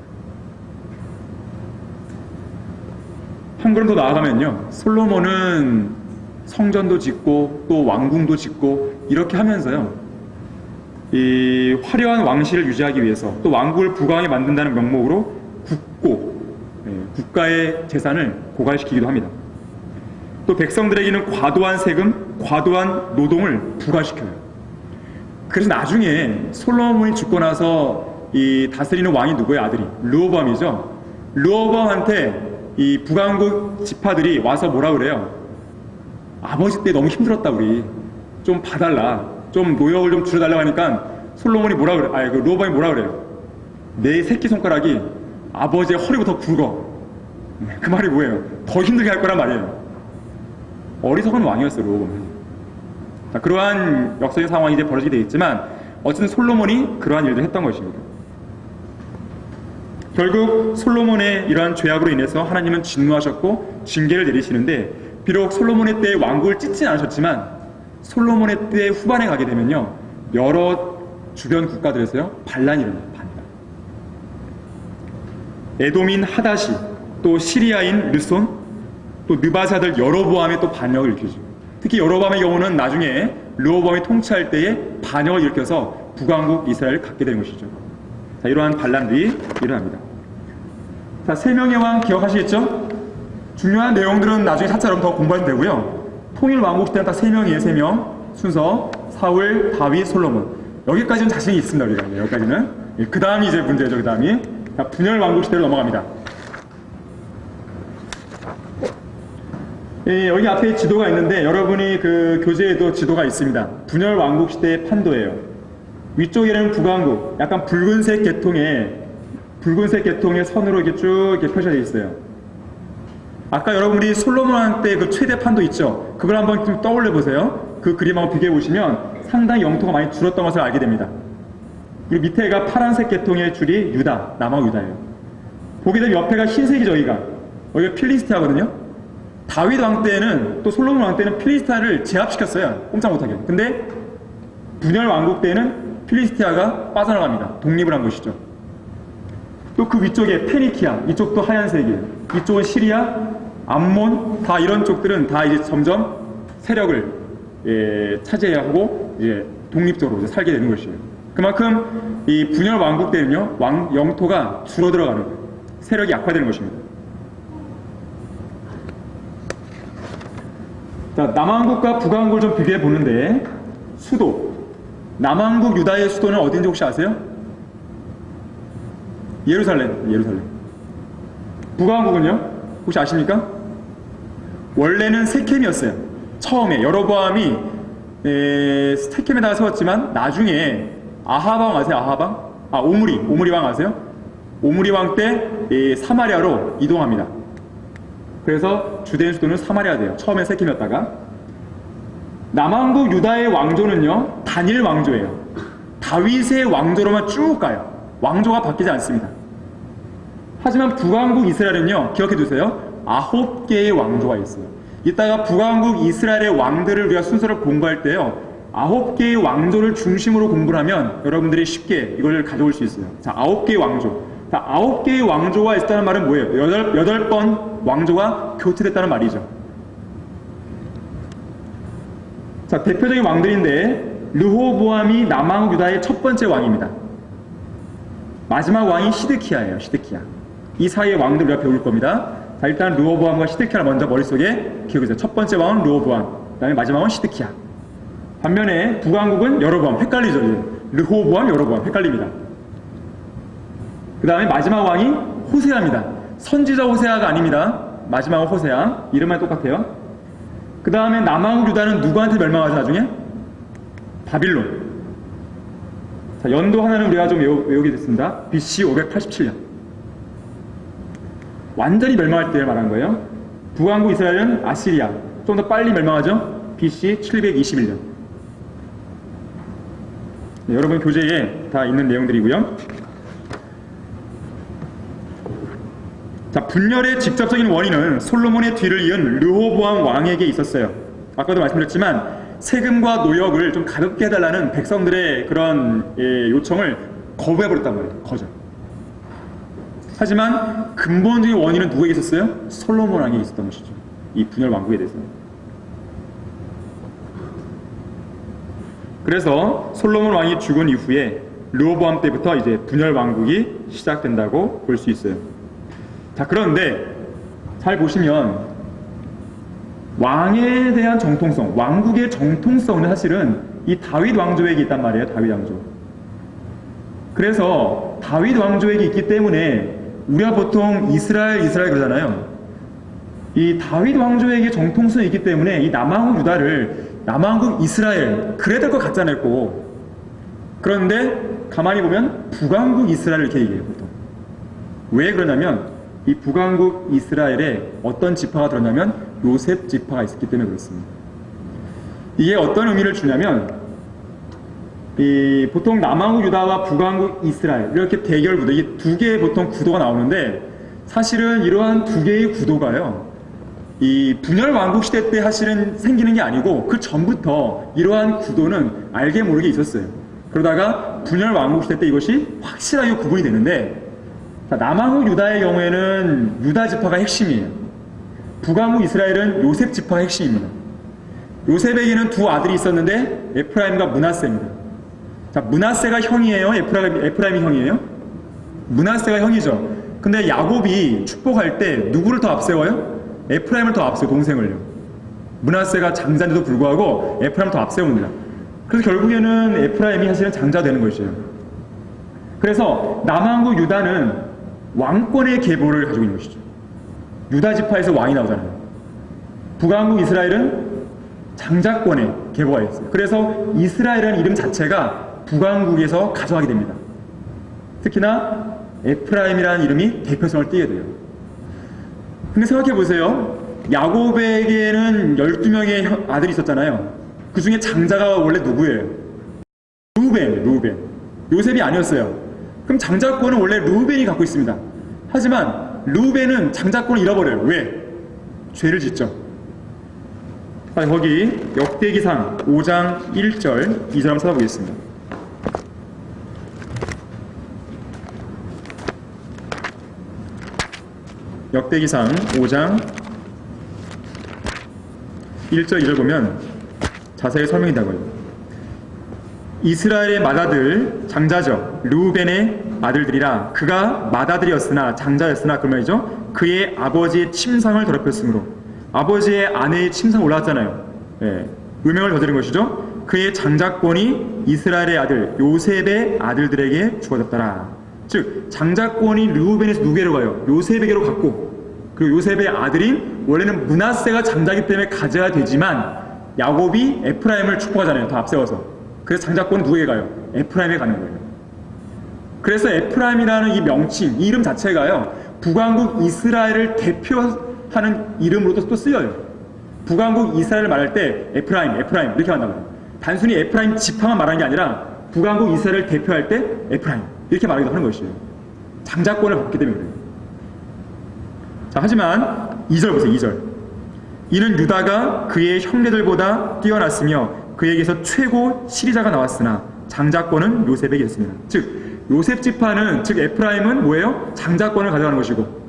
한 걸음 더 나아가면요, 솔로몬은 성전도 짓고 또 왕궁도 짓고 이렇게 하면서요, 이 화려한 왕실을 유지하기 위해서 또 왕국을 부강하게 만든다는 명목으로 국가의 재산을 고갈시키기도 합니다. 또 백성들에게는 과도한 세금, 과도한 노동을 부과시켜요. 그래서 나중에 솔로몬이 죽고 나서 이 다스리는 왕이 누구예요? 아들이 르호보암이죠. 르호보암한테 이 북왕국 지파들이 와서 뭐라 그래요? 아버지 때 너무 힘들었다, 우리 좀 봐달라, 좀 노역을 좀 줄여달라고 하니까 솔로몬이 뭐라 그래? 그 르호보암이 뭐라 그래요? 내 새끼손가락이 아버지의 허리부터 굵어. 그 말이 뭐예요? 더 힘들게 할 거란 말이에요. 어리석은 왕이었어요, 르호보암은. 자, 그러한 역사적인 상황이 이제 벌어지게 되겠지만 어쨌든 솔로몬이 그러한 일들을 했던 것입니다. 결국 솔로몬의 이러한 죄악으로 인해서 하나님은 진노하셨고 징계를 내리시는데, 비록 솔로몬의 때에 왕국을 찢진 않으셨지만 솔로몬의 때 후반에 가게 되면요, 여러 주변 국가들에서요 반란이 일어납니다. 에돔인 하다시, 또 시리아인 르손, 또 느바사들 여로보암의 또 반역을 일으키죠. 특히 여로보암의 경우는 나중에 르호보암이 통치할 때에 반역을 일으켜서 북왕국 이스라엘을 갖게 된 것이죠. 자, 이러한 반란들이 일어납니다. 자, 세 명의 왕 기억하시겠죠? 중요한 내용들은 나중에 차차로 더 공부하면 되고요. 통일 왕국 시대는 딱 세 명이에요. 3명 순서: 사울, 다윗, 솔로몬. 여기까지는 자신이 있습니다. 우리가 여기까지는. 그 다음이 이제 문제죠. 그 다음이. 자, 분열 왕국 시대로 넘어갑니다. 여기 앞에 지도가 있는데 여러분이 그 교재에도 지도가 있습니다. 분열 왕국 시대의 판도예요. 위쪽에는 북왕국, 약간 붉은색 계통의 선으로 이렇게 쭉 이렇게 펼쳐져 있어요. 아까 여러분들이 솔로몬 왕 때 그 최대 판도 있죠? 그걸 한번 좀 떠올려 보세요. 그 그림 한번 비교해 보시면 상당히 영토가 많이 줄었던 것을 알게 됩니다. 그리고 밑에가 파란색 계통의 줄이 유다, 남왕 유다예요. 보게 되면 옆에가 흰색이죠, 여기가 필리스티아거든요. 다윗 왕 때는, 또 솔로몬 왕 때는 필리스티아를 제압시켰어요. 꼼짝 못하게. 근데 분열 왕국 때는 필리스티아가 빠져나갑니다. 독립을 한 것이죠. 또 그 위쪽에 페니키아, 이쪽도 하얀색이에요. 이쪽은 시리아, 암몬, 다 이런 쪽들은 다 이제 점점 세력을 차지하고 이제 독립적으로 이제 살게 되는 것이에요. 그만큼 이 분열 왕국 때는요, 영토가 줄어들어가는 거예요. 세력이 약화되는 것입니다. 자, 남왕국과 북왕국을 좀 비교해 보는데, 수도. 남왕국 유다의 수도는 어딘지 혹시 아세요? 예루살렘. 북왕국은요? 혹시 아십니까? 원래는 세켐이었어요. 처음에 여로보암이 세켐에다가 세웠지만 나중에 아합 왕 아세요? 오므리 왕 아세요? 오므리 왕 때 사마리아로 이동합니다. 그래서 주된 수도는 사마리아 돼요. 처음엔 세켐이었다가. 남왕국 유다의 왕조는요, 단일 왕조예요. 다윗의 왕조로만 쭉 가요. 왕조가 바뀌지 않습니다. 하지만 북왕국 이스라엘은요, 기억해 두세요. 9개의 왕조가 있어요. 이따가 북왕국 이스라엘의 왕들을 우리가 순서를 공부할 때요, 9개의 왕조를 중심으로 공부를 하면 여러분들이 쉽게 이걸 가져올 수 있어요. 자, 9개의 왕조. 자, 9개의 왕조가 있다는 말은 뭐예요? 8번 왕조가 교체됐다는 말이죠. 자, 대표적인 왕들인데 르호보암이 남왕국 유다의 첫 번째 왕입니다. 마지막 왕이 시드키야예요. 시드키야. 이 사이의 왕들 우리가 배울 겁니다. 자, 일단 르호보암과 시드키야를 먼저 머릿속에 기억해주세요. 첫 번째 왕은 르호보암, 그 다음에 마지막은 시드키야. 반면에 북왕국은 여로보암. 헷갈리죠? 르호보암, 여로보암. 헷갈립니다. 그 다음에 마지막 왕이 호세아입니다. 선지자 호세아가 아닙니다. 마지막은 호세아. 이름만 똑같아요. 그 다음에 남왕국 유다는 누구한테 멸망하죠, 나중에? 바빌론. 자, 연도 하나는 우리가 좀 외우게 됐습니다. BC 587년. 완전히 멸망할 때를 말한 거예요. 북왕국 이스라엘은 아시리아. 좀 더 빨리 멸망하죠? BC 721년. 네, 여러분 교재에 다 있는 내용들이고요. 자, 분열의 직접적인 원인은 솔로몬의 뒤를 이은 르호보암 왕에게 있었어요. 아까도 말씀드렸지만 세금과 노역을 좀 가볍게 해달라는 백성들의 그런 요청을 거부해버렸단 말이에요. 거절. 하지만 근본적인 원인은 누구에게 있었어요? 솔로몬 왕에게 있었던 것이죠. 이 분열 왕국에 대해서. 그래서 솔로몬 왕이 죽은 이후에 르호보암 때부터 이제 분열 왕국이 시작된다고 볼 수 있어요. 자, 그런데 잘 보시면 왕에 대한 정통성, 왕국의 정통성은 사실은 이 다윗 왕조에게 있단 말이에요. 다윗 왕조. 그래서 다윗 왕조에게 있기 때문에 우리가 보통 이스라엘 그러잖아요. 이 다윗 왕조에게 정통성이 있기 때문에 이 남왕국 유다를 남왕국 이스라엘 그래야 될 것 같잖아요. 꼭. 그런데 가만히 보면 북왕국 이스라엘 이렇게 얘기해요. 보통. 왜 그러냐면 이 북왕국 이스라엘에 어떤 지파가 들었냐면 요셉 지파가 있었기 때문에 그렇습니다. 이게 어떤 의미를 주냐면 보통 남왕국 유다와 북왕국 이스라엘 이렇게 대결 구도, 이게 두 개의 보통 구도가 나오는데 사실은 이러한 두 개의 구도가요, 이 분열 왕국 시대 때 사실은 생기는 게 아니고 그 전부터 이러한 구도는 알게 모르게 있었어요. 그러다가 분열 왕국 시대 때 이것이 확실하게 구분이 되는데, 남왕국 유다의 경우에는 유다 지파가 핵심이에요. 북왕국 이스라엘은 요셉 지파가 핵심입니다. 요셉에게는 두 아들이 있었는데 에프라임과 므낫세입니다. 자, 므낫세가 형이에요? 에프라임이 형이에요? 므낫세가 형이죠. 근데 야곱이 축복할 때 누구를 더 앞세워요? 에프라임을 더 앞세워요. 동생을요. 므낫세가 장자인데도 불구하고 에프라임을 더 앞세웁니다. 그래서 결국에는 에프라임이 사실은 장자가 되는 것이에요. 그래서 남왕국 유다는 왕권의 계보를 가지고 있는 것이죠. 유다 지파에서 왕이 나오잖아요. 북왕국 이스라엘은 장자권의 계보가 있어요. 그래서 이스라엘이라는 이름 자체가 북왕국에서 가져가게 됩니다. 특히나 에프라임이라는 이름이 대표성을 띠게 돼요. 근데 생각해 보세요. 야곱에게는 12명의 아들이 있었잖아요. 그 중에 장자가 원래 누구예요? 루벤. 요셉이 아니었어요. 그럼 장자권은 원래 루벤이 갖고 있습니다. 하지만 루벤은 장자권을 잃어버려요. 왜? 죄를 짓죠. 거기 역대기상 5장 1절 2절 한번 찾아보겠습니다. 역대기상 5장 1절 2절 보면 자세히 설명이다고요. 이스라엘의 맏아들 장자죠. 르우벤의 아들들이라 그가 맏아들이었으나 장자였으나 그 말이죠. 그의 아버지의 침상을 더럽혔으므로 아버지의 아내의 침상에 올라왔잖아요. 예, 음행을 저지른 것이죠. 그의 장자권이 이스라엘의 아들 요셉의 아들들에게 주어졌더라. 즉 장자권이 르우벤에서 누구에게로 가요? 요셉에게로 갔고, 그리고 요셉의 아들인 원래는 므낫세가 장자이기 때문에 가져야 되지만 야곱이 에프라임을 축복하잖아요. 더 앞세워서. 그래서 장자권은 누구에게 가요? 에프라임에 가는 거예요. 그래서 에프라임이라는 이 명칭, 이 이름 자체가요, 북왕국 이스라엘을 대표하는 이름으로도 또 쓰여요. 북왕국 이스라엘을 말할 때 에프라임 이렇게 한다고요. 단순히 에프라임 지파만 말하는 게 아니라 북왕국 이스라엘을 대표할 때 에프라임 이렇게 말하기도 하는 것이에요. 장자권을 받기 때문에 그래요. 자, 하지만 2절 보세요. 2절. 이는 유다가 그의 형제들보다 뛰어났으며 그에게서 최고 시리자가 나왔으나 장자권은 요셉에게 있습니다. 즉 요셉 지파는, 즉 에프라임은 뭐예요? 장자권을 가져가는 것이고,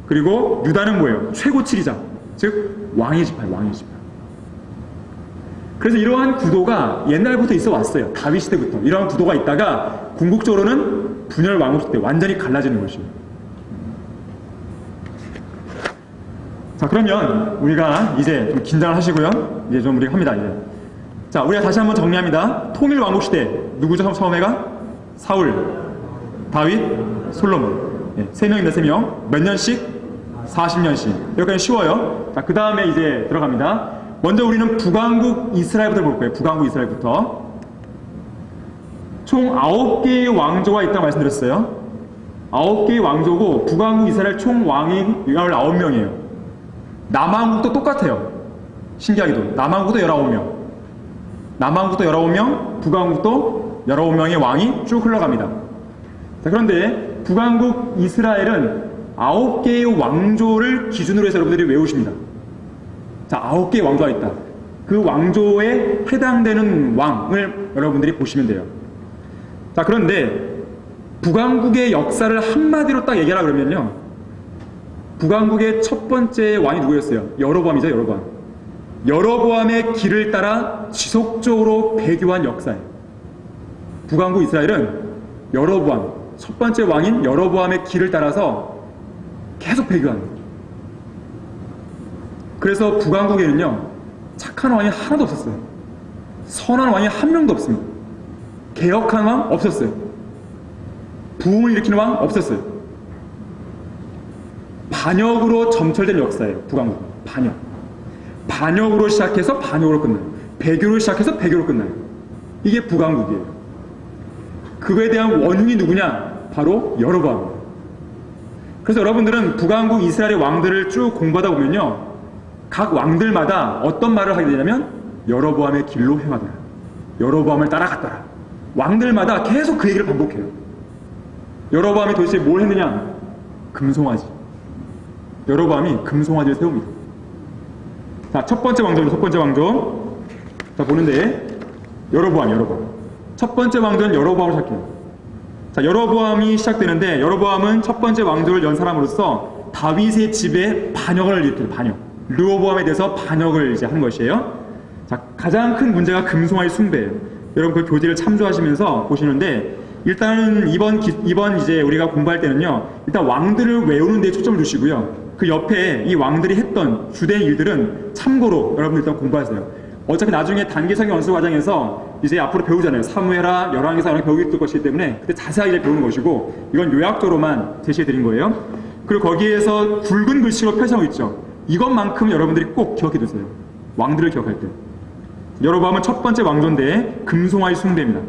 그리고 유다는 뭐예요? 최고 치리자, 즉 왕의 지파예요. 왕의 지파. 그래서 이러한 구도가 옛날부터 있어 왔어요. 다윗 시대부터 이러한 구도가 있다가 궁극적으로는 분열 왕국 때 완전히 갈라지는 것이에요. 자, 그러면 우리가 이제 좀 긴장을 하시고요. 이제 좀 우리가 합니다. 이제. 자, 우리가 다시 한번 정리합니다. 통일 왕국 시대 누구죠? 처음에가 사울, 다윗, 솔로몬. 네, 3명입니다. 3명. 몇 년씩? 40년씩. 여기까지 쉬워요. 자, 그 다음에 이제 들어갑니다. 먼저 우리는 북왕국 이스라엘부터 볼 거예요. 북왕국 이스라엘부터. 총 9개의 왕조가 있다고 말씀드렸어요. 9개의 왕조고 북왕국 이스라엘 총 왕이 19명이에요. 남왕국도 똑같아요. 신기하게도 남왕국도 19명, 남왕국도 19명, 북왕국도 19명의 왕이 쭉 흘러갑니다. 자, 그런데 북왕국 이스라엘은 9개의 왕조를 기준으로 해서 여러분들이 외우십니다. 자, 9개의 왕조가 있다. 그 왕조에 해당되는 왕을 여러분들이 보시면 돼요. 자, 그런데 북왕국의 역사를 한마디로 딱 얘기하라 그러면요, 북왕국의 첫 번째 왕이 누구였어요? 여로보암이죠. 여로보암의 길을 따라 지속적으로 배교한 역사예요. 북왕국 이스라엘은 여로보암, 첫 번째 왕인 여로보암의 길을 따라서 계속 배교하는 거예요. 그래서 북왕국에는요, 착한 왕이 하나도 없었어요. 선한 왕이 한 명도 없습니다. 개혁한 왕 없었어요. 부흥을 일으키는 왕 없었어요. 반역으로 점철된 역사예요. 북왕국. 반역으로 시작해서 반역으로 끝나요. 배교로 시작해서 배교로 끝나요. 이게 북왕국이에요. 그거에 대한 원흉이 누구냐? 바로 여로보암이에요. 그래서 여러분들은 북왕국 이스라엘의 왕들을 쭉 공부하다 보면요, 각 왕들마다 어떤 말을 하게 되냐면 여로보암의 길로 행하더라, 여로보암을 따라갔더라. 왕들마다 계속 그 얘기를 반복해요. 여로보암이 도대체 뭘 했느냐? 금송아지. 여로보암이 금송아지를 세웁니다. 자, 첫 번째 왕조입니다. 첫 번째 왕조. 자, 보는데 여로보암. 첫 번째 왕조는 여로보암으로 시작해요. 자, 여로보암이 시작되는데 여로보암은 첫 번째 왕조를 연 사람으로서 다윗의 집에 반역을 일으켜요. 반역. 르호보암에 대해서 반역을 이제 한 것이에요. 자, 가장 큰 문제가 금송아지 숭배예요. 여러분 그 교재를 참조하시면서 보시는데, 일단은 이번 이제 우리가 공부할 때는요, 일단 왕들을 외우는 데 초점을 두시고요. 그 옆에 이 왕들이 했던 주된 일들은 참고로 여러분들 일단 공부하세요. 어차피 나중에 단계적인 연수 과정에서 이제 앞으로 배우잖아요. 사무엘하, 열왕기사 이런 배우게 될 것이기 때문에 그때 자세하게 배우는 것이고, 이건 요약적으로만 제시해 드린 거예요. 그리고 거기에서 굵은 글씨로 펼쳐놓고 있죠. 이것만큼 여러분들이 꼭 기억해 두세요. 왕들을 기억할 때. 여로보암은 첫 번째 왕조인데 금송아지 숭배입니다.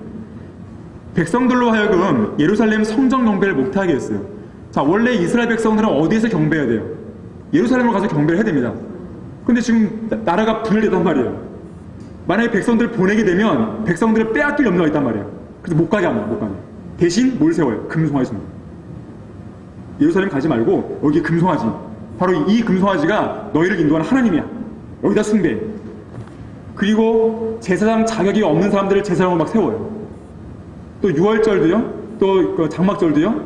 백성들로 하여금 예루살렘 성전 경배를 못하게 했어요. 자, 원래 이스라엘 백성들은 어디에서 경배해야 돼요? 예루살렘으로 가서 경배를 해야 됩니다. 근데 지금 나라가 분열됐단 말이에요. 만약에 백성들을 보내게 되면 백성들을 빼앗길 염려가 있단 말이에요. 그래서 못 가게 합니다. 못 가게. 대신 뭘 세워요? 금송아지 숭배. 예루살렘 가지 말고 여기 금송아지, 바로 이 금송아지가 너희를 인도하는 하나님이야. 여기다 숭배해. 그리고 제사장 자격이 없는 사람들을 제사장으로 막 세워요. 또 유월절도요, 또 장막절도요,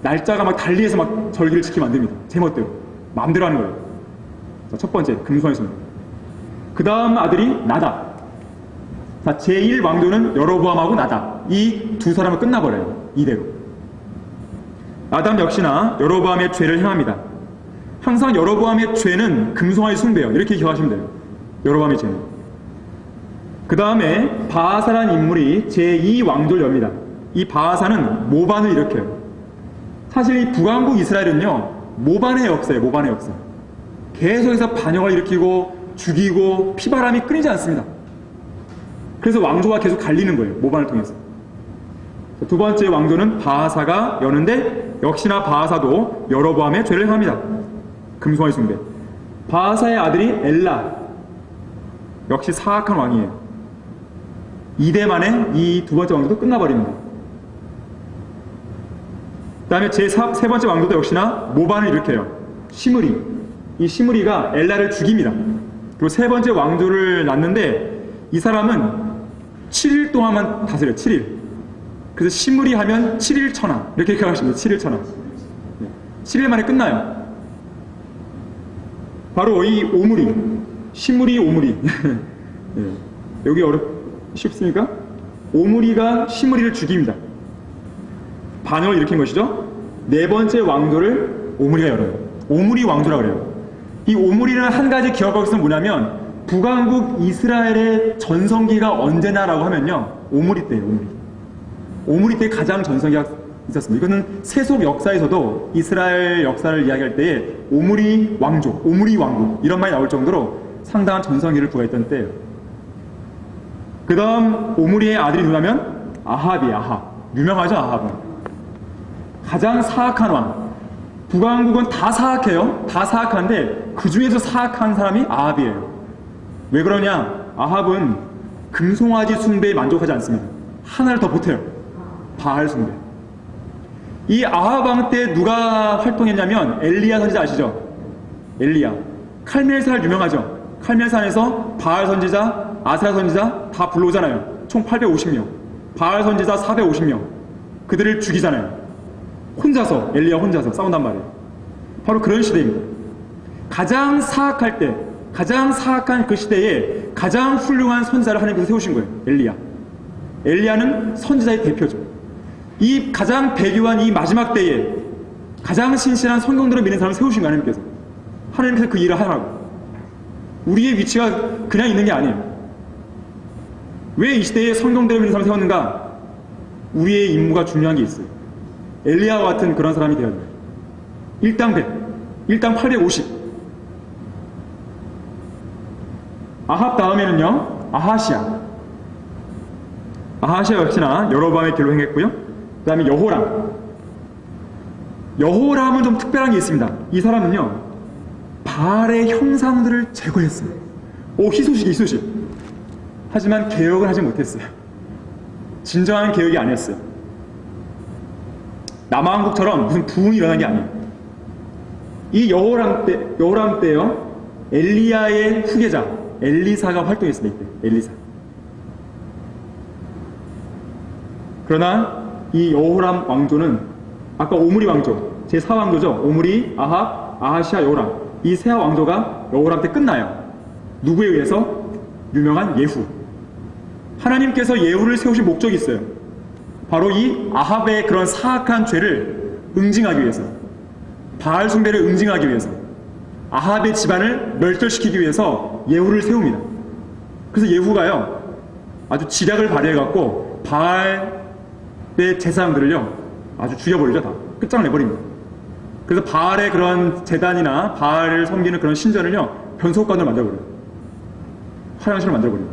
날짜가 막 달리해서 막 절기를 지키면 안 됩니다. 제멋대로 마음대로 하는 거예요. 자, 첫 번째 금송아지 숭배. 그 다음 아들이 나답. 자, 제1왕조는 여로보암하고 나답, 이 두 사람은 끝나버려요. 이대로. 나답 역시나 여로보암의 죄를 행합니다. 항상 여로보암의 죄는 금송아지 숭배예요. 이렇게 기억하시면 돼요. 여로보암의 죄는. 그 다음에 바하사라는 인물이 제2왕조를 엽니다. 이 바하사는 모반을 일으켜요. 사실 이 북왕국 이스라엘은요, 모반의 역사예요. 모반의 역사. 계속해서 반역을 일으키고 죽이고 피바람이 끊이지 않습니다. 그래서 왕조가 계속 갈리는 거예요. 모반을 통해서. 두 번째 왕조는 바하사가 여는데 역시나 바하사도 여로보암의 죄를 행합니다. 금송아지 숭배. 바하사의 아들이 엘라, 역시 사악한 왕이에요. 2대 만에 이 두 번째 왕조도 끝나버립니다. 그 다음에 세 번째 왕조도 역시나 모반을 일으켜요. 시므리. 이 시므리가 엘라를 죽입니다. 그리고 세 번째 왕조를 낳는데 이 사람은 7일 동안만 다스려요. 7일. 그래서 시므리 하면 7일 천하, 이렇게 기억하시면 돼요. 7일 천하. 7일 만에 끝나요. 바로 이 오므리, 시므리 오므리. 네. 여기 쉽습니까? 오므리가 시므리를 죽입니다. 반역을 일으킨 것이죠. 네 번째 왕조를 오므리가 열어요. 오므리 왕조라고 그래요. 이 오므리는 한 가지 기억할 것은 뭐냐면, 북왕국 이스라엘의 전성기가 언제나라고 하면요, 오므리 때예요. 오므리 때 가장 전성기가 있었습니다. 이거는 세속 역사에서도 이스라엘 역사를 이야기할 때에 오므리 왕조, 오므리 왕국 이런 말이 나올 정도로 상당한 전성기를 부과했던 때예요. 그 다음 오므리의 아들이 누구냐면 아합이에요. 아합. 유명하죠, 아합은. 가장 사악한 왕. 북왕국은 다 사악해요. 다 사악한데 그 중에서 사악한 사람이 아합이에요. 왜 그러냐? 아합은 금송아지 숭배에 만족하지 않습니다. 하나를 더 보태요. 바알 숭배. 이 아합 왕 때 누가 활동했냐면 엘리야 선지자 아시죠? 엘리야. 칼멜산 유명하죠? 칼멜산에서 바알 선지자, 아세라 선지자 다 불러오잖아요. 총 850명. 바알 선지자 450명. 그들을 죽이잖아요. 혼자서, 엘리야 혼자서 싸운단 말이에요. 바로 그런 시대입니다. 가장 사악할 때, 가장 사악한 그 시대에 가장 훌륭한 선지자를 하나님께서 세우신 거예요. 엘리야. 엘리야는 선지자의 대표죠. 이 가장 배교한 이 마지막 때에 가장 신실한 성경들을 믿는 사람을 세우신 거예요. 하나님께서. 하나님께서 그 일을 하라고. 우리의 위치가 그냥 있는 게 아니에요. 왜 이 시대에 성경들을 믿는 사람을 세웠는가? 우리의 임무가 중요한 게 있어요. 엘리야와 같은 그런 사람이 되어야 돼요. 일당 100, 일당 850. 아합 다음에는요, 아하시아. 아하시아 역시나 여로보암의 길로 행했고요. 그 다음에 여호람. 여호람은 좀 특별한 게 있습니다. 이 사람은요, 바알의 형상들을 제거했어요. 희소식. 하지만 개혁을 하지 못했어요. 진정한 개혁이 아니었어요. 남왕국처럼 무슨 부흥이 일어난 게 아니에요. 이 여호람 때요, 엘리야의 후계자 엘리사가 활동했습니다. 이때 엘리사. 그러나 이 여호람 왕조는 아까 오므리 왕조, 제4왕조죠. 오므리, 아합, 아하시아, 여호람. 이 세 왕조가 여호람 때 끝나요. 누구에 의해서? 유명한 예후. 하나님께서 예후를 세우신 목적이 있어요. 바로 이 아합의 그런 사악한 죄를 응징하기 위해서, 바알 숭배를 응징하기 위해서, 아합의 집안을 멸절시키기 위해서 예후를 세웁니다. 그래서 예후가요, 아주 지략을 발휘해갖고 바알의 제사장들을요 아주 죽여버리죠. 다 끝장내버립니다. 그래서 바알의 그런 제단이나 바알을 섬기는 그런 신전을요, 변속관으로 만들어버려요. 화장실을 만들어버려요.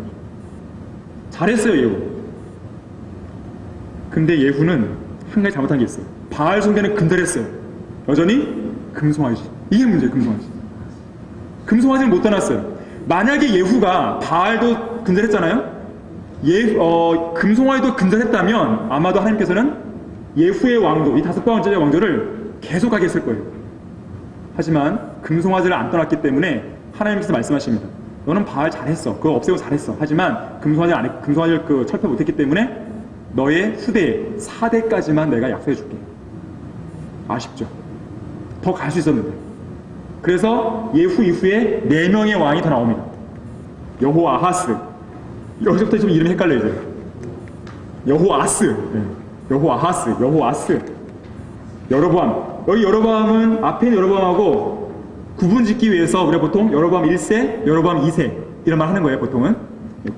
잘했어요, 예후. 근데 예후는 한 가지 잘못한 게 있어요. 바알 숭배는 근절했어요. 여전히 금송아지. 이게 문제예요, 금송아지. 금송아지를 못 떠났어요. 만약에 예후가 바알도 근절했잖아요. 금송아지도 근절했다면 아마도 하나님께서는 예후의 왕도, 이 5번째 왕조를 계속하게 했을 거예요. 하지만 금송아지를 안 떠났기 때문에 하나님께서 말씀하십니다. 너는 바알 잘했어. 그거 없애고 잘했어. 하지만 금송아지를 철폐 못했기 때문에 너의 후대 4대까지만 내가 약속해 줄게. 아쉽죠? 더 갈 수 있었는데. 그래서 예후 이후에 4명의 왕이 더 나옵니다. 여호아하스. 여기서부터 좀 이름이 헷갈려요, 이제. 여호아스. 네. 여호아하스. 여호아스. 여로보암. 여기 여로보암은 앞에 있는 여로보암하고 구분 짓기 위해서 우리가 보통 여로보암 1세, 여로보암 2세 이런 말 하는 거예요, 보통은.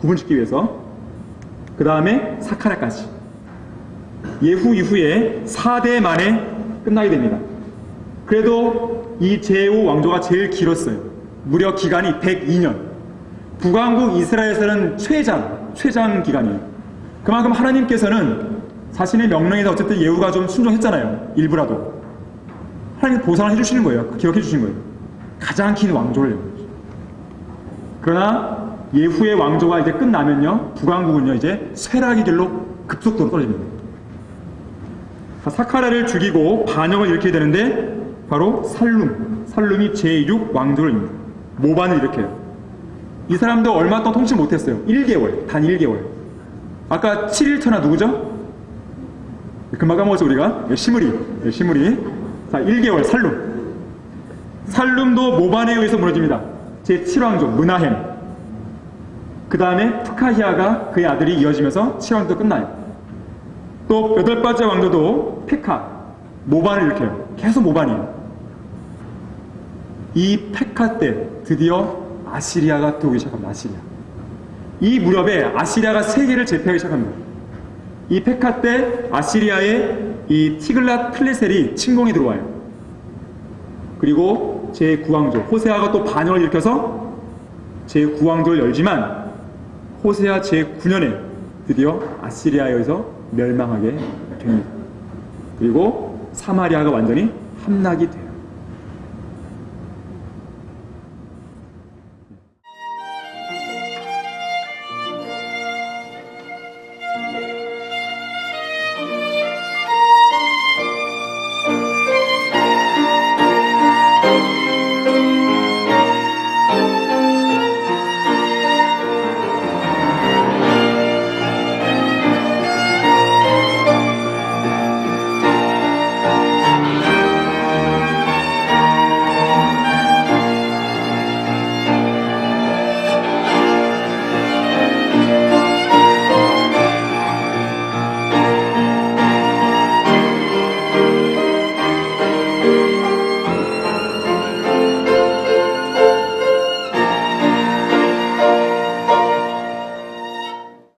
구분 짓기 위해서. 그 다음에 사카랴까지. 예후 이후에 4대 만에 끝나게 됩니다. 그래도 이 제5 왕조가 제일 길었어요. 무려 기간이 102년. 북왕국 이스라엘에서는 최장 기간이에요. 그만큼 하나님께서는 자신의 명령에서 어쨌든 예후가 좀 순종했잖아요. 일부라도. 하나님 보상을 해주시는 거예요. 기억해 주시는 거예요. 가장 긴 왕조를. 그러나 예후의 왕조가 이제 끝나면요, 북왕국은요 이제 쇠락의 길로 급속도로 떨어집니다. 사카랴를 죽이고 반역을 일으키게 되는데 바로 살룸이 제6 왕조를 입니다. 모반을 일으켜요. 이 사람도 얼마 동안 통치 못했어요. 1개월, 단 1개월. 아까 7일터나 누구죠? 금방 까먹었죠, 우리가? 시므리. 자, 1개월, 살룸도 모반에 의해서 무너집니다. 제7왕조, 문하햄. 그 다음에 프카히아가 그의 아들이 이어지면서 7왕조 끝나요. 또 8번째 왕조도 페카, 모반을 일으켜요. 계속 모반이에요. 이 페카 때 드디어 아시리아가 들어오기 시작합니다. 아시리아. 이 무렵에 아시리아가 세계를 제패하기 시작합니다. 이 페카 때 아시리아의 이 티글랏 필레셀이 침공에 들어와요. 그리고 제9왕조 호세아가 또 반역을 일으켜서 제9왕조를 열지만 호세아 제9년에 드디어 아시리아에 의해서 멸망하게 됩니다. 그리고 사마리아가 완전히 함락이 돼요.